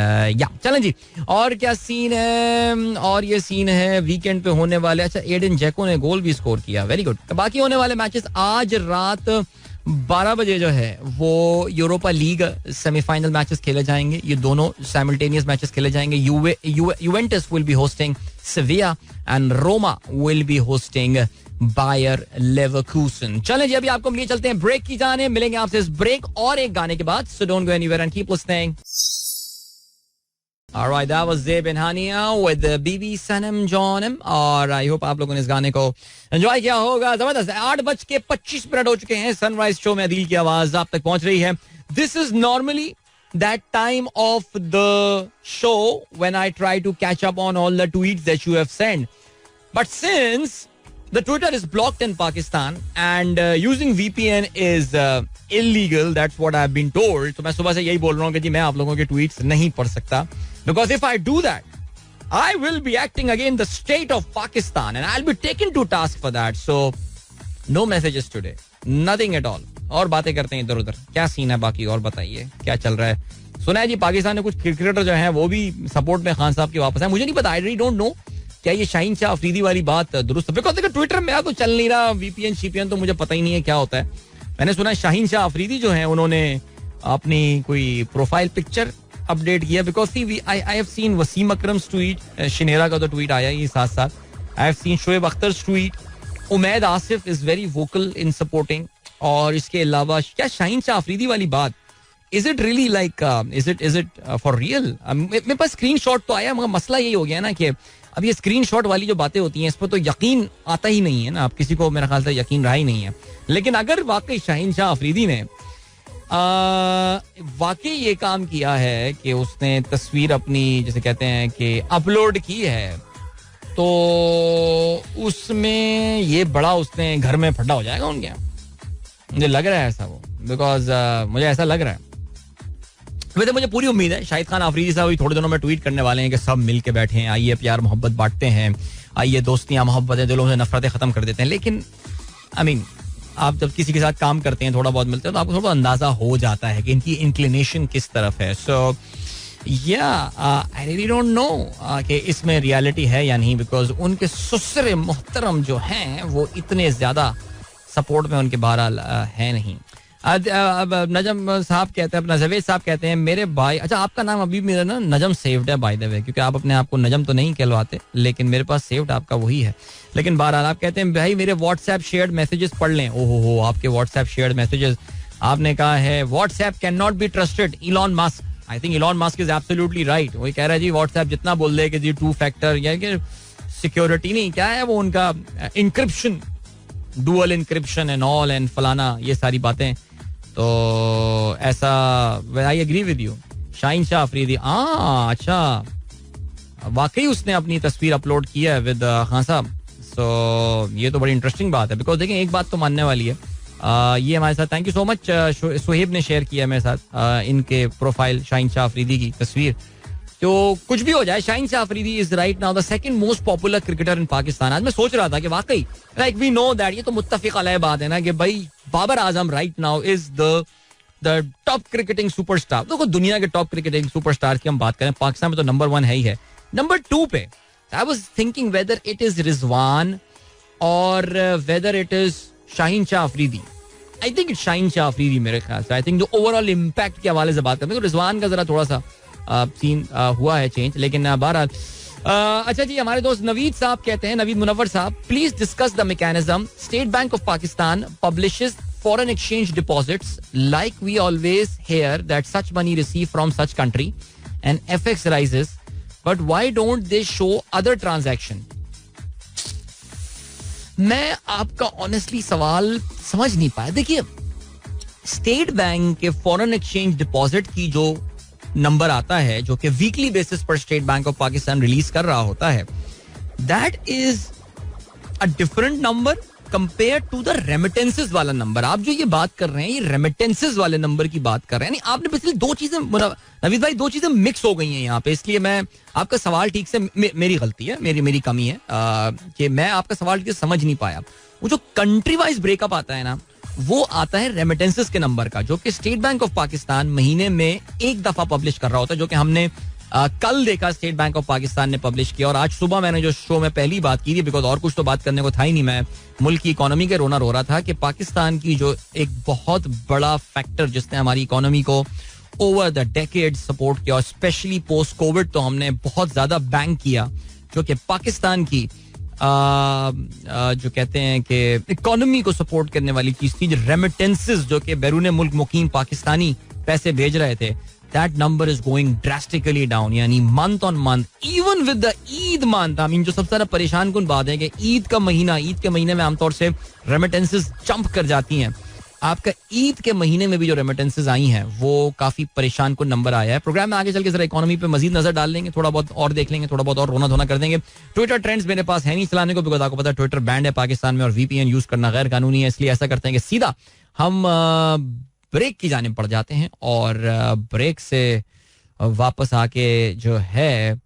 चलें जी. और क्या सीन है, और ये सीन है वीकेंड पे होने वाले. अच्छा एडन जैको ने गोल भी स्कोर किया, वेरी गुड. बाकी होने वाले मैचेस आज रात 12 बजे जो है वो यूरोपा लीग सेमीफाइनल मैचेस खेले जाएंगे. ये दोनों साइमल्टेनियस मैचेस खेले जाएंगे. Juventus will be hosting Sevilla and Roma will be hosting Bayer Leverkusen. चलें जी अभी आपको लिए चलते हैं ब्रेक की जाने. मिलेंगे आपसे इस ब्रेक और एक गाने के बाद. सो don't go anywhere and keep listening. Alright, that was Zeb and Hania with the BB Sanam Johnam. और I hope आप लोगों ने इस गाने को एंजॉय किया होगा. जबरदस्त. 8:25 हो चुके हैं. सनराइज शो में अदील की आवाज आप तक पहुंच रही है. This is normally that time of the show when I try to catch up on all the tweets that you have sent. But since the Twitter is blocked in Pakistan and using VPN is illegal, that's what I've been told. तो मैं सुबह से यही बोल रहा हूँ कि जी मैं आप लोगों के ट्वीट्स नहीं पढ़ सकता. Because if I do that, I will be acting against the state of Pakistan and I'll be taken to task for that. So, no messages today. Nothing at all. और बातें करते हैं इधर उधर. क्या सीन है बाकी और बताइए क्या चल रहा है. सुना है जी पाकिस्तान में कुछ क्रिकेटर जो हैं वो भी सपोर्ट में खान साहब के वापस आए. मुझे नहीं पता, आई रियली डोंट नो क्या ये शाहीन शाह अफरीदी वाली बात दुरुस्त है. बिकॉज देखो ट्विटर में तो चल नहीं रहा VPN शीपीएन, तो मुझे पता ही नहीं है क्या होता है. मैंने सुना है शाहीन शाह अफरीदी जो है उन्होंने अपनी कोई प्रोफाइल पिक्चर अपडेट किया. Because I have seen Wasim Akram's tweet, Shaniera का तो ट्वीट आया ही साथ साथ. I have seen Shoaib Akhtar's tweet. Umaid Asif is very vocal in supporting. और इसके अलावा क्या शाहीन शाह अफरीदी वाली बात, is it really like is it for real. मेरे पास स्क्रीनशॉट तो आया मगर मसला यही हो गया ना कि अब ये स्क्रीनशॉट वाली जो बातें होती हैं इस पर तो यकीन आता ही नहीं है ना. अब किसी को मेरा ख्याल से यकीन रहा ही नहीं है. लेकिन अगर वाकई शाहीन शाह अफरीदी ने वाकई ये काम किया है कि उसने तस्वीर अपनी जैसे कहते हैं कि अपलोड की है, तो उसमें ये बड़ा उसने घर में फटा हो जाएगा उनके. मुझे लग रहा है ऐसा वो, बिकॉज मुझे ऐसा लग रहा है. वैसे मुझे पूरी उम्मीद है शाहिद खान आफरीदी साहब अभी थोड़े दिनों में ट्वीट करने वाले हैं कि सब मिल के बैठे हैं, आइए प्यार मोहब्बत बांटते हैं, आइए दोस्तियां मोहब्बतें दिलों से नफरतें खत्म कर देते हैं. लेकिन आई मीन आप जब किसी के साथ काम करते हैं थोड़ा बहुत मिलते हैं तो आपको थोड़ा अंदाजा हो जाता है कि इनकी इंक्लिनेशन किस तरफ है. सो आई रियली डोंट नो कि इसमें रियलिटी है या नहीं, बिकॉज उनके ससुर मोहतरम जो हैं वो इतने ज्यादा सपोर्ट में उनके बहरहाल है नहीं. नजम साहब कहते हैं, अपना जवेद साहब कहते हैं मेरे भाई. अच्छा आपका नाम अभी मेरा ना नजम सेव्ड है बाय द वे, क्योंकि आप अपने आप को नजम तो नहीं कहलवाते लेकिन मेरे पास सेव्ड आपका वही है. लेकिन बहरहाल आप कहते हैं भाई मेरे व्हाट्सएप शेयर्ड मैसेजेस पढ़ लें. ओहो आपके व्हाट्सएप शेयर्ड मैसेजेस. आपने कहा है WhatsApp can not be trusted. Elon Musk, I think Elon Musk is absolutely right. वही कह रहा है जी व्हाट्सएप जितना बोल दे कि जी 2 फैक्टर या कि सिक्योरिटी नहीं क्या है वो उनका encryption, dual encryption and all and फलाना ये सारी बातें. तो ऐसा I agree with you. Shaheen Shah Afridi अच्छा वाकई उसने अपनी तस्वीर अपलोड किया है विद खान साहब. सो ये तो बड़ी इंटरेस्टिंग बात है. बिकॉज देखें एक बात तो मानने वाली है, ये हमारे साथ thank you so much Suhaib ने शेयर किया मेरे साथ इनके प्रोफाइल शाहीन शाह अफरीदी की तस्वीर. तो कुछ भी हो जाए Shaheen Shah Afridi is right now the second most popular cricketer in Pakistan. आज मैं सोच रहा था कि वाकई लाइक वी नो दैट, ये तो मुत्तफिक अलग बात है ना कि भाई Babar Azam right now is the top cricketing superstar. देखो दुनिया के टॉप क्रिकेटिंग सुपरस्टार की हम बात करें, पाकिस्तान में तो नंबर 1 है ही है. नंबर 2 पे I was thinking whether it is Rizwan और whether it is Shaheen Shah Afridi. I think it Shaheen Shah Afridi मेरे ख्याल से. आई थिंक जो ओवरऑल इम्पैक्ट के हवाले से बात करते हैं तो रिजवान का जरा थोड़ा सा सीन हुआ है चेंज, लेकिन बहरहाल. अच्छा जी, हमारे दोस्त नवीद साहब कहते हैं, नवीद मुनव्वर साहब, please discuss the mechanism. State Bank of Pakistan publishes foreign exchange deposits like we always hear that such money received from such country and FX rises, but why don't they show other transaction? मैं आपका honestly सवाल समझ नहीं पाया. देखिए, State Bank के foreign exchange deposit की जो नंबर आता है, जो कि वीकली बेसिस पर State Bank of Pakistan release कर रहा होता है, that is a different number compare to the remittances वाला नंबर. आप जो ये बात कर रहे हैं, ये रेमिटेंसेस वाले नंबर की बात कर रहे हैं. आपने पिछले दो चीजें, नवीद भाई, दो चीजें मिक्स हो गई हैं यहाँ पे, इसलिए मैं आपका सवाल ठीक से, मेरी गलती है, मेरी कमी है कि मैं आपका सवाल ठीक से समझ नहीं पाया. वो जो कंट्री वाइज ब्रेकअप आता है ना, वो आता है रेमिटेंसेस के नंबर का, जो कि स्टेट बैंक ऑफ पाकिस्तान महीने में एक दफा पब्लिश कर रहा होता है, जो कि हमने कल देखा स्टेट बैंक ऑफ पाकिस्तान ने पब्लिश किया. और आज सुबह मैंने जो शो में पहली बात की थी, बिकॉज और कुछ तो बात करने को था ही नहीं, मैं मुल्क की इकोनॉमी के रोना रो रहा था कि पाकिस्तान की जो एक बहुत बड़ा फैक्टर जिसने हमारी इकोनॉमी को ओवर द डेकेड सपोर्ट किया, और स्पेशली पोस्ट कोविड तो हमने बहुत ज्यादा बैंक किया, जो कि पाकिस्तान की जो कहते हैं कि इकोनॉमी को सपोर्ट करने वाली चीज थी, रेमिटेंसेस, जो कि बैरून मुल्क मुकीम पाकिस्तानी पैसे भेज रहे थे. That number is going drastically down. यानी month on month, even with the Eid month, I mean, जो सबसे ज्यादा परेशान कुन बात है कि ईद का महीना, ईद के महीने में आमतौर से रेमिटेंसेस जंप कर जाती हैं. आपका ईद के महीने में भी जो रेमिटेंसेस आई हैं वो काफी परेशान कुन नंबर आया है. प्रोग्राम में आगे चल के जरा इकोनॉमी पे मजीद नजर डाल लेंगे, थोड़ा बहुत और देख लेंगे, थोड़ा बहुत और रोना धोना कर देंगे. ट्विटर ट्रेंड्स मेरे पास है नहीं चलाने को, बिकॉज आपको पता है ट्विटर बैंड है पाकिस्तान में और VPN यूज करना गैर कानूनी है. इसलिए ऐसा करते हैं कि सीधा हम ब्रेक की जाने पड़ जाते हैं, और ब्रेक से वापस आके जो है,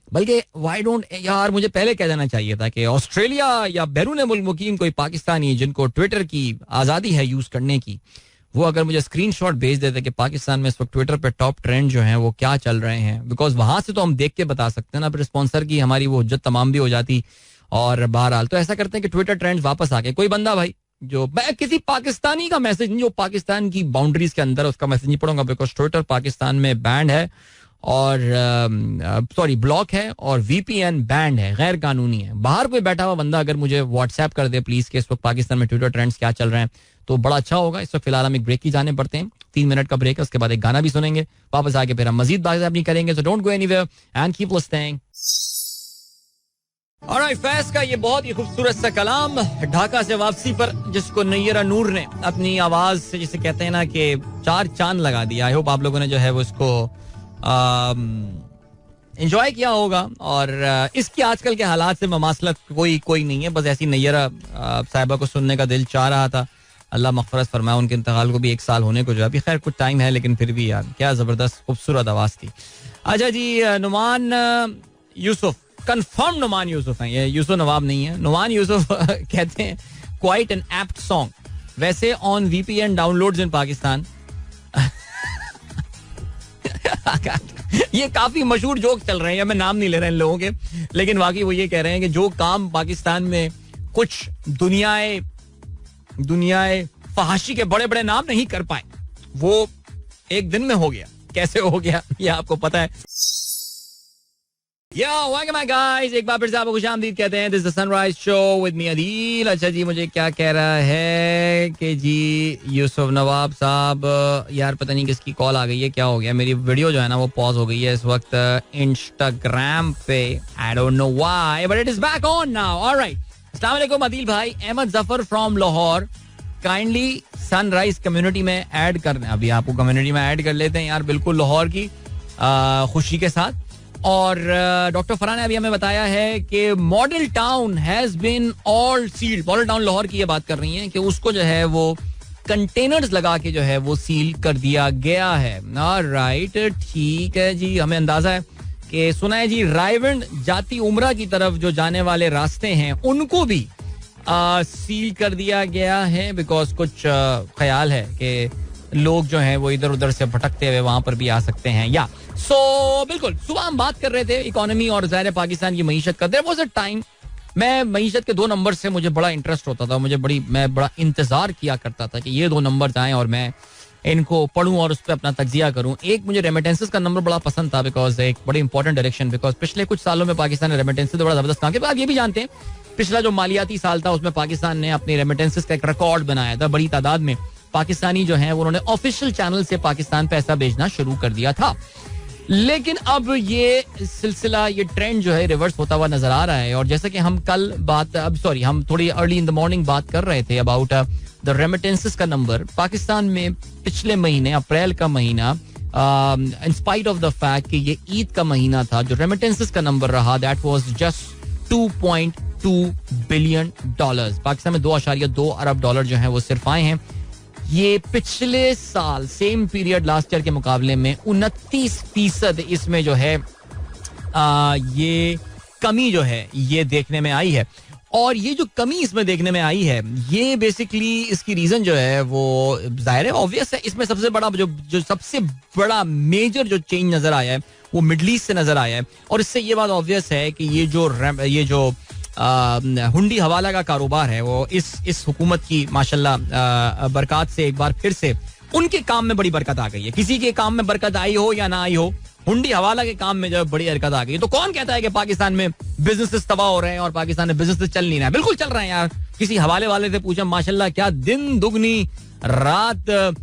बल्कि वाई डोंट यार, मुझे पहले कह देना चाहिए था कि ऑस्ट्रेलिया या बैरून मुल्क मुकीम कोई पाकिस्तानी जिनको ट्विटर की आज़ादी है यूज करने की, वो अगर मुझे स्क्रीनशॉट भेज देते कि पाकिस्तान में इस वक्त ट्विटर पे टॉप ट्रेंड जो हैं वो क्या चल रहे हैं, बिकॉज वहां से तो हम देख के बता सकते हैं ना, फिर स्पॉन्सर की हमारी वो हुज्जत तमाम भी हो जाती. और बहरहाल तो ऐसा करते हैं कि ट्विटर ट्रेंड वापस आके कोई बंदा भाई जो, मैं किसी पाकिस्तानी का मैसेज नहीं, जो पाकिस्तान की बाउंड्रीज के अंदर है उसका मैसेज नहीं पढ़ूंगा, बिकॉज ट्विटर पाकिस्तान में बैंड है, और सॉरी ब्लॉक है, और VPN बैंड है, गैर कानूनी है. बाहर कोई बैठा हुआ बंदा अगर मुझे व्हाट्सएप कर दे प्लीज कि इस वक्त पाकिस्तान में ट्विटर ट्रेंड्स क्या चल रहे हैं, तो बड़ा अच्छा होगा. इस वक्त फिलहाल हम एक ब्रेक की जाने पड़ते हैं, 3 मिनट का ब्रेक है, उसके बाद एक गाना भी सुनेंगे, वापस आके फिर हम मजीद बात अपनी करेंगे. सो don't go anywhere and keep listening. Alright, Faiz का ये बहुत ही खूबसूरत सा कलाम ढाका से वापसी पर, जिसको नैयरा नूर ने अपनी आवाज से, जिसे कहते हैं ना कि 4 चांद लगा दिया. आई होप आप लोगों ने जो है वो इसको एंजॉय किया होगा. और इसकी आजकल के हालात से ममासलत कोई नहीं है, बस ऐसी नैयरा साहिबा को सुनने का दिल चाह रहा था. अल्लाह मग़फ़िरत फरमाए, उनके इंतकाल को भी 1 साल होने को जो है, अभी खैर कुछ टाइम है, लेकिन फिर भी यार क्या जबरदस्त खूबसूरत आवाज थी. अच्छा जी, नुमान यूसुफ, कंफर्म नुमान यूसुफ हैं, ये यूसुफ नवाब नहीं है, नुमान यूसुफ कहते हैं क्वाइट एन एप्ट सॉन्ग. वैसे ऑन VPN डाउनलोड्स इन पाकिस्तान. ये काफी मशहूर जोक चल रहे हैं, मैं नाम नहीं ले रहा इन लोगों के, लेकिन वाकई वो ये कह रहे हैं कि जो काम पाकिस्तान में कुछ दुनियाए फहाशी के बड़े बड़े नाम नहीं कर पाए, वो एक दिन में हो गया. कैसे हो गया ये आपको पता है. वेलकम बैक गाइस, एक बार फिर से आपको खुशामदीद कहते हैं. This is the sunrise show with me Adeel. अच्छा जी, मुझे क्या कह रहा है कि जी यूसुफ नवाब साहब, यार पता नहीं किसकी कॉल आ गई है, क्या हो गया, मेरी वीडियो जो है ना वो पॉज हो गई है इस वक्त इंस्टाग्राम पे. I don't know why but it is back on now. Alright, अस्सलाम वालेकुम अदील भाई. Ahmed Zafar from Lahore, kindly sunrise community में ऐड करने. अभी आपको कम्युनिटी में ऐड कर लेते हैं यार, बिल्कुल लाहौर की खुशी के साथ. और डॉक्टर फरहान ने अभी हमें बताया है कि Model Town has been all sealed. Model Town Lahore की ये बात कर रही हैं कि उसको जो है वो कंटेनर्स लगा के जो है वो सील कर दिया गया है. राइट, ठीक है जी. हमें अंदाजा है कि सुना है जी रायवंड जाती उमरा की तरफ जो जाने वाले रास्ते हैं उनको भी सील कर दिया गया है, बिकॉज कुछ ख्याल है कि लोग जो हैं वो इधर उधर से भटकते हुए वहां पर भी आ सकते हैं. या बिल्कुल सुबह हम बात कर रहे थे इकोनॉमी और ज़ाहिर पाकिस्तान की मईशत का. देयर वाज अ टाइम मैं मईशत के 2 नंबर से मुझे बड़ा इंटरेस्ट होता था, मैं बड़ा इंतजार किया करता था कि ये 2 नंबर आए और मैं इनको पढ़ूं और उस पर अपना तज्जिया करूं. एक मुझे रेमिटेंसेस का नंबर बड़ा पसंद था, बिकॉज एक बड़ी इंपॉर्टेंट डायरेक्शन, बिकॉज पिछले कुछ सालों में पाकिस्तान ने रेमिटेंसेस तो बड़ा जबरदस्त काम किया. आप ये भी जानते हैं पिछला जो मालियाती साल था उसमें पाकिस्तान ने अपनी रेमिटेंसेस का एक रिकॉर्ड बनाया था. बड़ी तादाद में पाकिस्तानी जो है उन्होंने ऑफिशियल चैनल से पाकिस्तान पैसा भेजना शुरू कर दिया था. लेकिन अब ये सिलसिला, ये ट्रेंड जो है रिवर्स होता हुआ नजर आ रहा है. और जैसा कि हम हम थोड़ी अर्ली इन द मॉर्निंग बात कर रहे थे अबाउट द रेमिटेंसेस का नंबर पाकिस्तान में पिछले महीने अप्रैल का महीना, in spite of the fact कि ये ईद का महीना था, जो रेमिटेंसेस का नंबर रहा that was just 2.2 billion dollars. Pakistan में 2.2 अरब डॉलर जो है वो सिर्फ आए हैं. ये पिछले साल सेम पीरियड लास्ट ईयर के मुकाबले में 29% इसमें जो है ये कमी जो है ये देखने में आई है. और ये जो कमी इसमें देखने में आई है, ये बेसिकली इसकी रीजन जो है वो जाहिर है, ऑब्वियस है. इसमें सबसे बड़ा जो सबसे बड़ा मेजर जो चेंज नजर आया है वो मिडल ईस्ट से नजर आया है. और इससे ये बात ऑब्वियस है कि ये जो हुंडी हवाला का कारोबार है वो इस हुकूमत की माशाल्लाह बरकत से एक बार फिर से उनके काम में बड़ी बरकत आ गई है. किसी के काम में बरकत आई हो या ना आई हो, हुंडी हवाला के काम में जो बड़ी बरकत आ गई. तो कौन कहता है कि पाकिस्तान में बिजनेसेस तबाह हो रहे हैं और पाकिस्तान में बिजनेसेस चल नहीं रहा है? बिल्कुल चल रहे हैं यार. किसी हवाले वाले से पूछा, माशाल्लाह क्या दिन दुगनी रात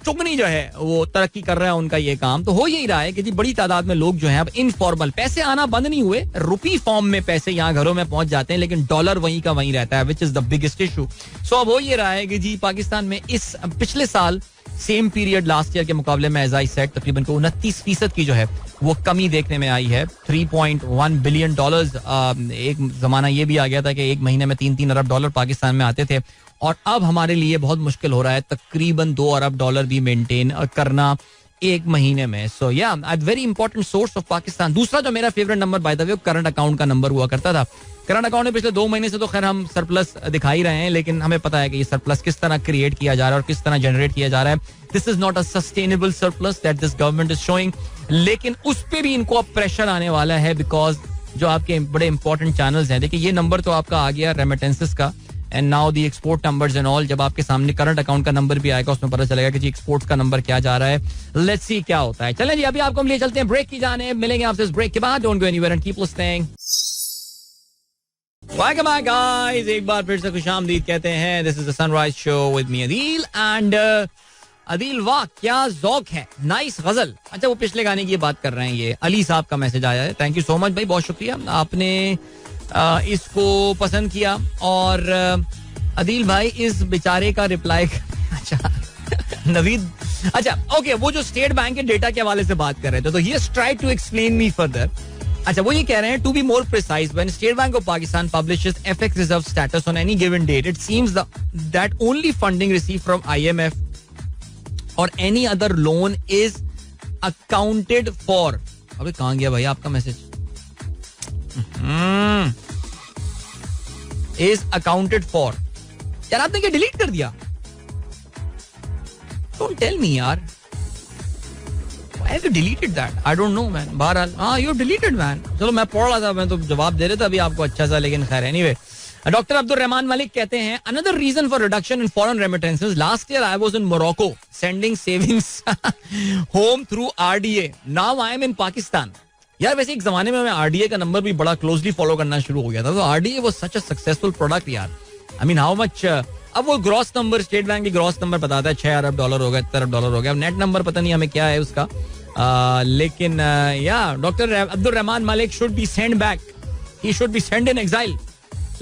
चुगनी जो है वो तरक्की कर रहा है उनका ये काम. तो हो यही रहा है कि जी बड़ी तादाद में लोग जो है अब इनफॉर्मल, पैसे आना बंद नहीं हुए, रुपी फॉर्म में पैसे यहाँ घरों में पहुंच जाते हैं, लेकिन डॉलर वहीं का वहीं रहता है, which is the biggest issue. So अब हो ये रहा है कि जी पाकिस्तान में इस पिछले साल सेम पीरियड लास्ट ईयर के मुकाबले में एज आई सेड तकरीबन 29% की जो है वो कमी देखने में आई है. 3.1 बिलियन डॉलर्स. एक जमाना ये भी आ गया था कि एक महीने में 3-3 अरब डॉलर पाकिस्तान में आते थे, और अब हमारे लिए बहुत मुश्किल हो रहा है तकरीबन 2 अरब डॉलर भी मेंटेन करना एक महीने में. सो या very important source of Pakistan. दूसरा जो मेरा favourite number by the way current account का नंबर हुआ करता था. करंट अकाउंट में पिछले 2 महीने से तो खैर हम सरप्लस दिखा ही रहे हैं, लेकिन हमें पता है कि ये सरप्लस किस तरह क्रिएट किया जा रहा है और किस तरह जनरेट किया जा रहा है. This is not a sustainable surplus that this government is showing. लेकिन उस पर भी इनको अब प्रेशर आने वाला है, बिकॉज जो आपके बड़े इंपॉर्टेंट चैनल्स हैं, देखिए ये नंबर तो आपका आ गया रेमिटेंसेस का, and now the export numbers and all. जब आपके सामने करंट अकाउंट का नंबर भी आएगा उसमें पता चलेगा कि जी एक्सपोर्ट्स का नंबर क्या जा रहा है. लेट्स सी क्या होता है. चलें जी, अभी आपको हम लिए चलते हैं ब्रेक की जाने. मिलेंगे आपसे इस ब्रेक के बाद. Don't go anywhere and keep listening. Welcome back guys, एक बार फिर से खुशामदीद कहते हैं. This is the sunrise show with me Adeel. And Adeel, वाह क्या ज़ौक है, नाइस गजल. अच्छा, वो पिछले गाने की बात कर रहे हैं. ये अली साहब का मैसेज आया है. थैंक यू सो मच भाई, बहुत शुक्रिया, आपने इसको पसंद किया. और अदील भाई इस बेचारे का रिप्लाई अच्छा नवीद, अच्छा ओके, वो जो स्टेट बैंक के डेटा के हवाले से बात कर रहे थे, तो ये try to explain me further. अच्छा, वो ये कह रहे हैं, to be more precise, when State Bank of Pakistan publishes FX reserve status on any given date, it seems that only funding receive from IMF और any other loan is accounted for. अबे कहां गया भाई आपका मैसेज? Is accounted for. यार आपने क्या delete कर दिया? Don't tell me यार. Why have you deleted that? I don't know man. बहरहाल हाँ, you deleted man. चलो मैं पढ़ रहा था, मैं तो जवाब दे रहा था अभी आपको अच्छा सा, लेकिन खैर anyway. डॉक्टर अब्दुल रहमान मलिक कहते हैं, another reason for reduction in foreign remittances. Last year I was in Morocco sending savings home through RDA. Now I am in Pakistan. यार वैसे एक जमाने में मैं RDA का नंबर भी बड़ा क्लोजली फॉलो करना शुरू हो गया था. तो RDA was such a successful product यार. I mean how much अब वो ग्रॉस नंबर, स्टेट बैंक की ग्रॉस नंबर बताता है 6 अरब डॉलर हो गया, 7 अरब डॉलर हो गया. अब नेट नंबर पता नहीं हमें क्या है उसका. लेकिन या doctor Abdul Rahman Malik should be send back, he should be send in exile.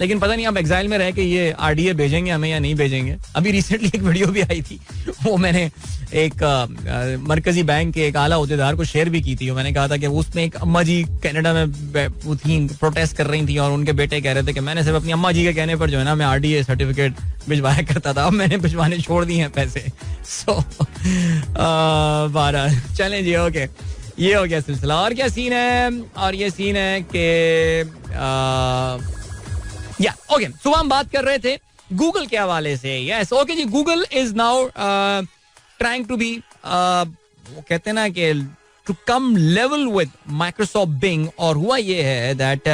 लेकिन पता नहीं अब एग्जाइल में रह के ये आरडीए भेजेंगे हमें या नहीं भेजेंगे. अभी रिसेंटली एक वीडियो भी आई थी, वो मैंने एक मरकजी बैंक के एक आला ओहदेदार को शेयर भी की थी. मैंने कहा था कि उसमें एक अम्मा जी कनाडा में थी, प्रोटेस्ट कर रही थी, और उनके बेटे कह रहे थे कि मैंने सिर्फ अपनी अम्मा जी के कहने पर जो है ना मैं आरडीए सर्टिफिकेट भिजवाया करता था, अब मैंने भिजवाने छोड़ दिए हैं पैसे. सो 12 चलें जी, ओके, ये हो गया सिलसिला. और क्या सीन है? और ये सीन है कि या ओके, सुबह हम बात कर रहे थे गूगल के हवाले से. यस ओके जी, Google is now trying to be, वो कहते हैं ना कि to come level with Microsoft Bing. और हुआ ये है दैट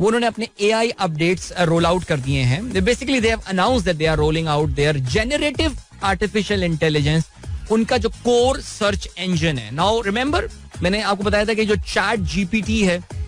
वो उन्होंने अपने AI अपडेट्स रोल आउट कर दिए हैं. Basically they have announced that they are rolling out their generative artificial intelligence, उनका जो कोर सर्च इंजन है. नाउ रिमेंबर, मैंने आपको बताया था कि जो ChatGPT है,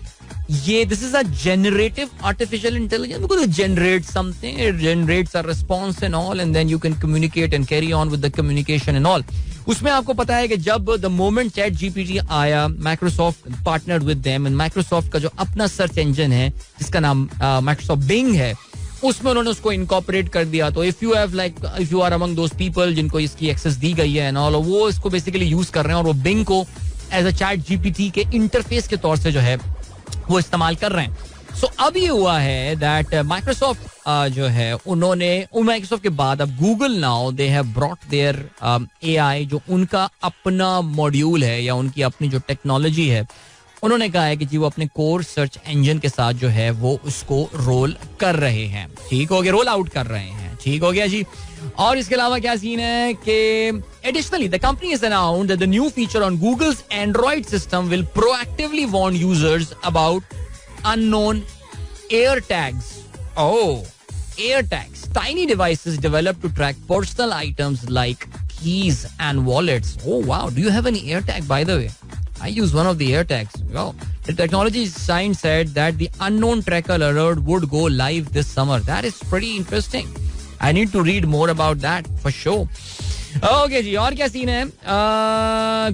ये this is a generative artificial intelligence because it generates something, it generates a response and all, and then you can communicate and carry on with the communication and all. उसमें आपको पता है कि जब द मोमेंट ChatGPT आया, Microsoft partnered with them, and Microsoft का जो अपना सर्च इंजन है जिसका नाम माइक्रोसॉफ्ट बिंग है, उसमें उन्होंने उसको इनकॉर्पोरेट कर दिया. तो if you are among those people जिनको इसकी एक्सेस दी गई है एंड ऑल, वो इसको बेसिकली यूज कर रहे हैं और वो बिंग को एज अ ChatGPT के इंटरफेस के तौर से जो है वो इस्तेमाल कर रहे हैं. सो अब ये हुआ है दैट माइक्रोसॉफ्ट जो है उन्होंने माइक्रोसॉफ्ट के बाद अब Google now they have brought their AI, जो उनका अपना मॉड्यूल है या उनकी अपनी जो टेक्नोलॉजी है, उन्होंने कहा है कि जी वो अपने कोर सर्च इंजन के साथ जो है वो उसको रोल कर रहे हैं. ठीक हो गया, रोल आउट कर रहे हैं. ठीक हो गया जी. और इसके अलावा क्या सीन है कि additionally the company has announced that the new feature on Google's Android system will proactively warn users about unknown air tags. Oh, air tags, tiny devices developed to track personal items like keys and wallets. Oh wow, do you have any AirTag by the way? I use one of the AirTags. Wow. The technology science said that the unknown tracker alert would go live this summer. That is pretty interesting. I need to read more about that for sure. Okay जी, और क्या scene है?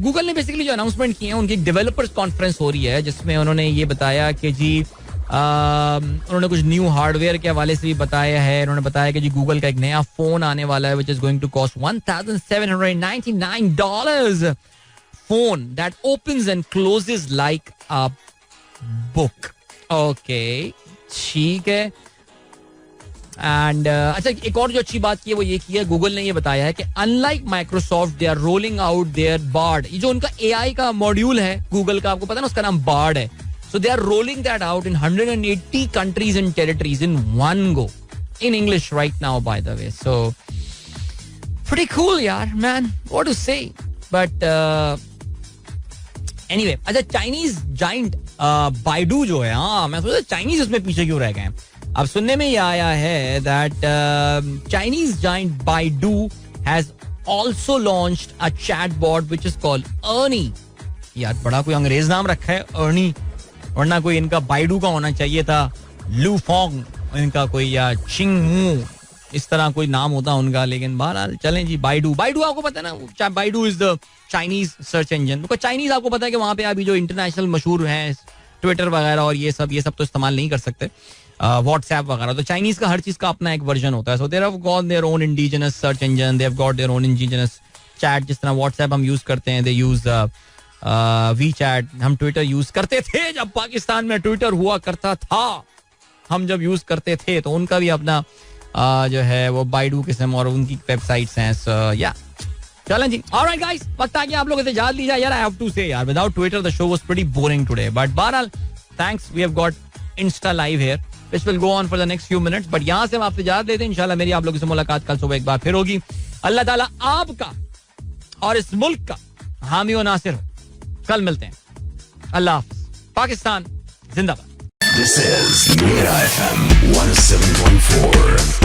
Google ने basically जो announcement किए हैं, उनकी developers conference हो रही है जिसमें उन्होंने ये बताया कि जी उन्होंने कुछ न्यू हार्डवेयर के हवाले से भी बताया है. उन्होंने बताया कि जी गूगल का एक नया फोन आने वाला है which is going to cost $1,799. Phone that opens and closes like a book. Okay, ठीक है. एंड अच्छा, एक और जो अच्छी बात की है वो ये की है, गूगल ने ये बताया है कि unlike Microsoft they are rolling out their Bard. ये जो उनका AI का मॉड्यूल है गूगल का, आपको पता है ना, उसका नाम बार्ड है. So they are rolling that out in 180 countries and territories in one go. In English right now, by the way. So, pretty cool, yaar, man. What to say? But anyway, अच्छा, Chinese giant Baidu जो है, हाँ, मैं सोचा Chinese उसमें पीछे क्यों रह गए हैं. अब सुनने में ये आया है that Chinese giant Baidu has also launched a chatbot which is called Ernie. यार, बड़ा कोई अंग्रेज नाम रखा है, Ernie. वरना कोई इनका बाइडू का होना चाहिए था, लू फोंग इनका कोई, या चिंगमू, इस तरह कोई नाम होता उनका. लेकिन बहरहाल चलें जी, बाइडू आपको पता है ना, Baidu is the Chinese search engine. Because Chinese आपको पता है कि वहां पे अभी जो इंटरनेशनल मशहूर हैं, ट्विटर वगैरह और ये सब तो इस्तेमाल नहीं कर सकते, व्हाट्सएप वगैरह. तो चाइनीज का हर चीज का अपना एक वर्जन होता है. So they have got their own indigenous search engine, they have got their own indigenous chat. जिस तरह व्हाट्सएप हम यूज करते हैं, दे यूज WeChat. हम ट्विटर यूज करते थे जब पाकिस्तान में ट्विटर हुआ करता था, हम जब यूज करते थे, तो उनका भी अपना जो है वो बाइडू किस्म और उनकी वेबसाइट्स हैं. सो या, चलें जी. ऑलराइट गाइस, वक्त आ गया आप लोगों से इजाजत ली जाए. यार, आई हैव टू से, यार, without Twitter the show was pretty boring today. But बहरहाल, thanks, we have got Insta live here which will go on for the next few minutes. But यहां से हम आपसे इजाजत लेते हैं. इंशाल्लाह मेरी आप लोगों से मुलाकात कल सुबह एक बार फिर होगी. अल्लाह ताला आपका और इस मुल्क का हामी और नासिर हो. कल मिलते हैं. अल्लाह हाफ़िज़. पाकिस्तान जिंदाबाद. This is Mira FM 107.4.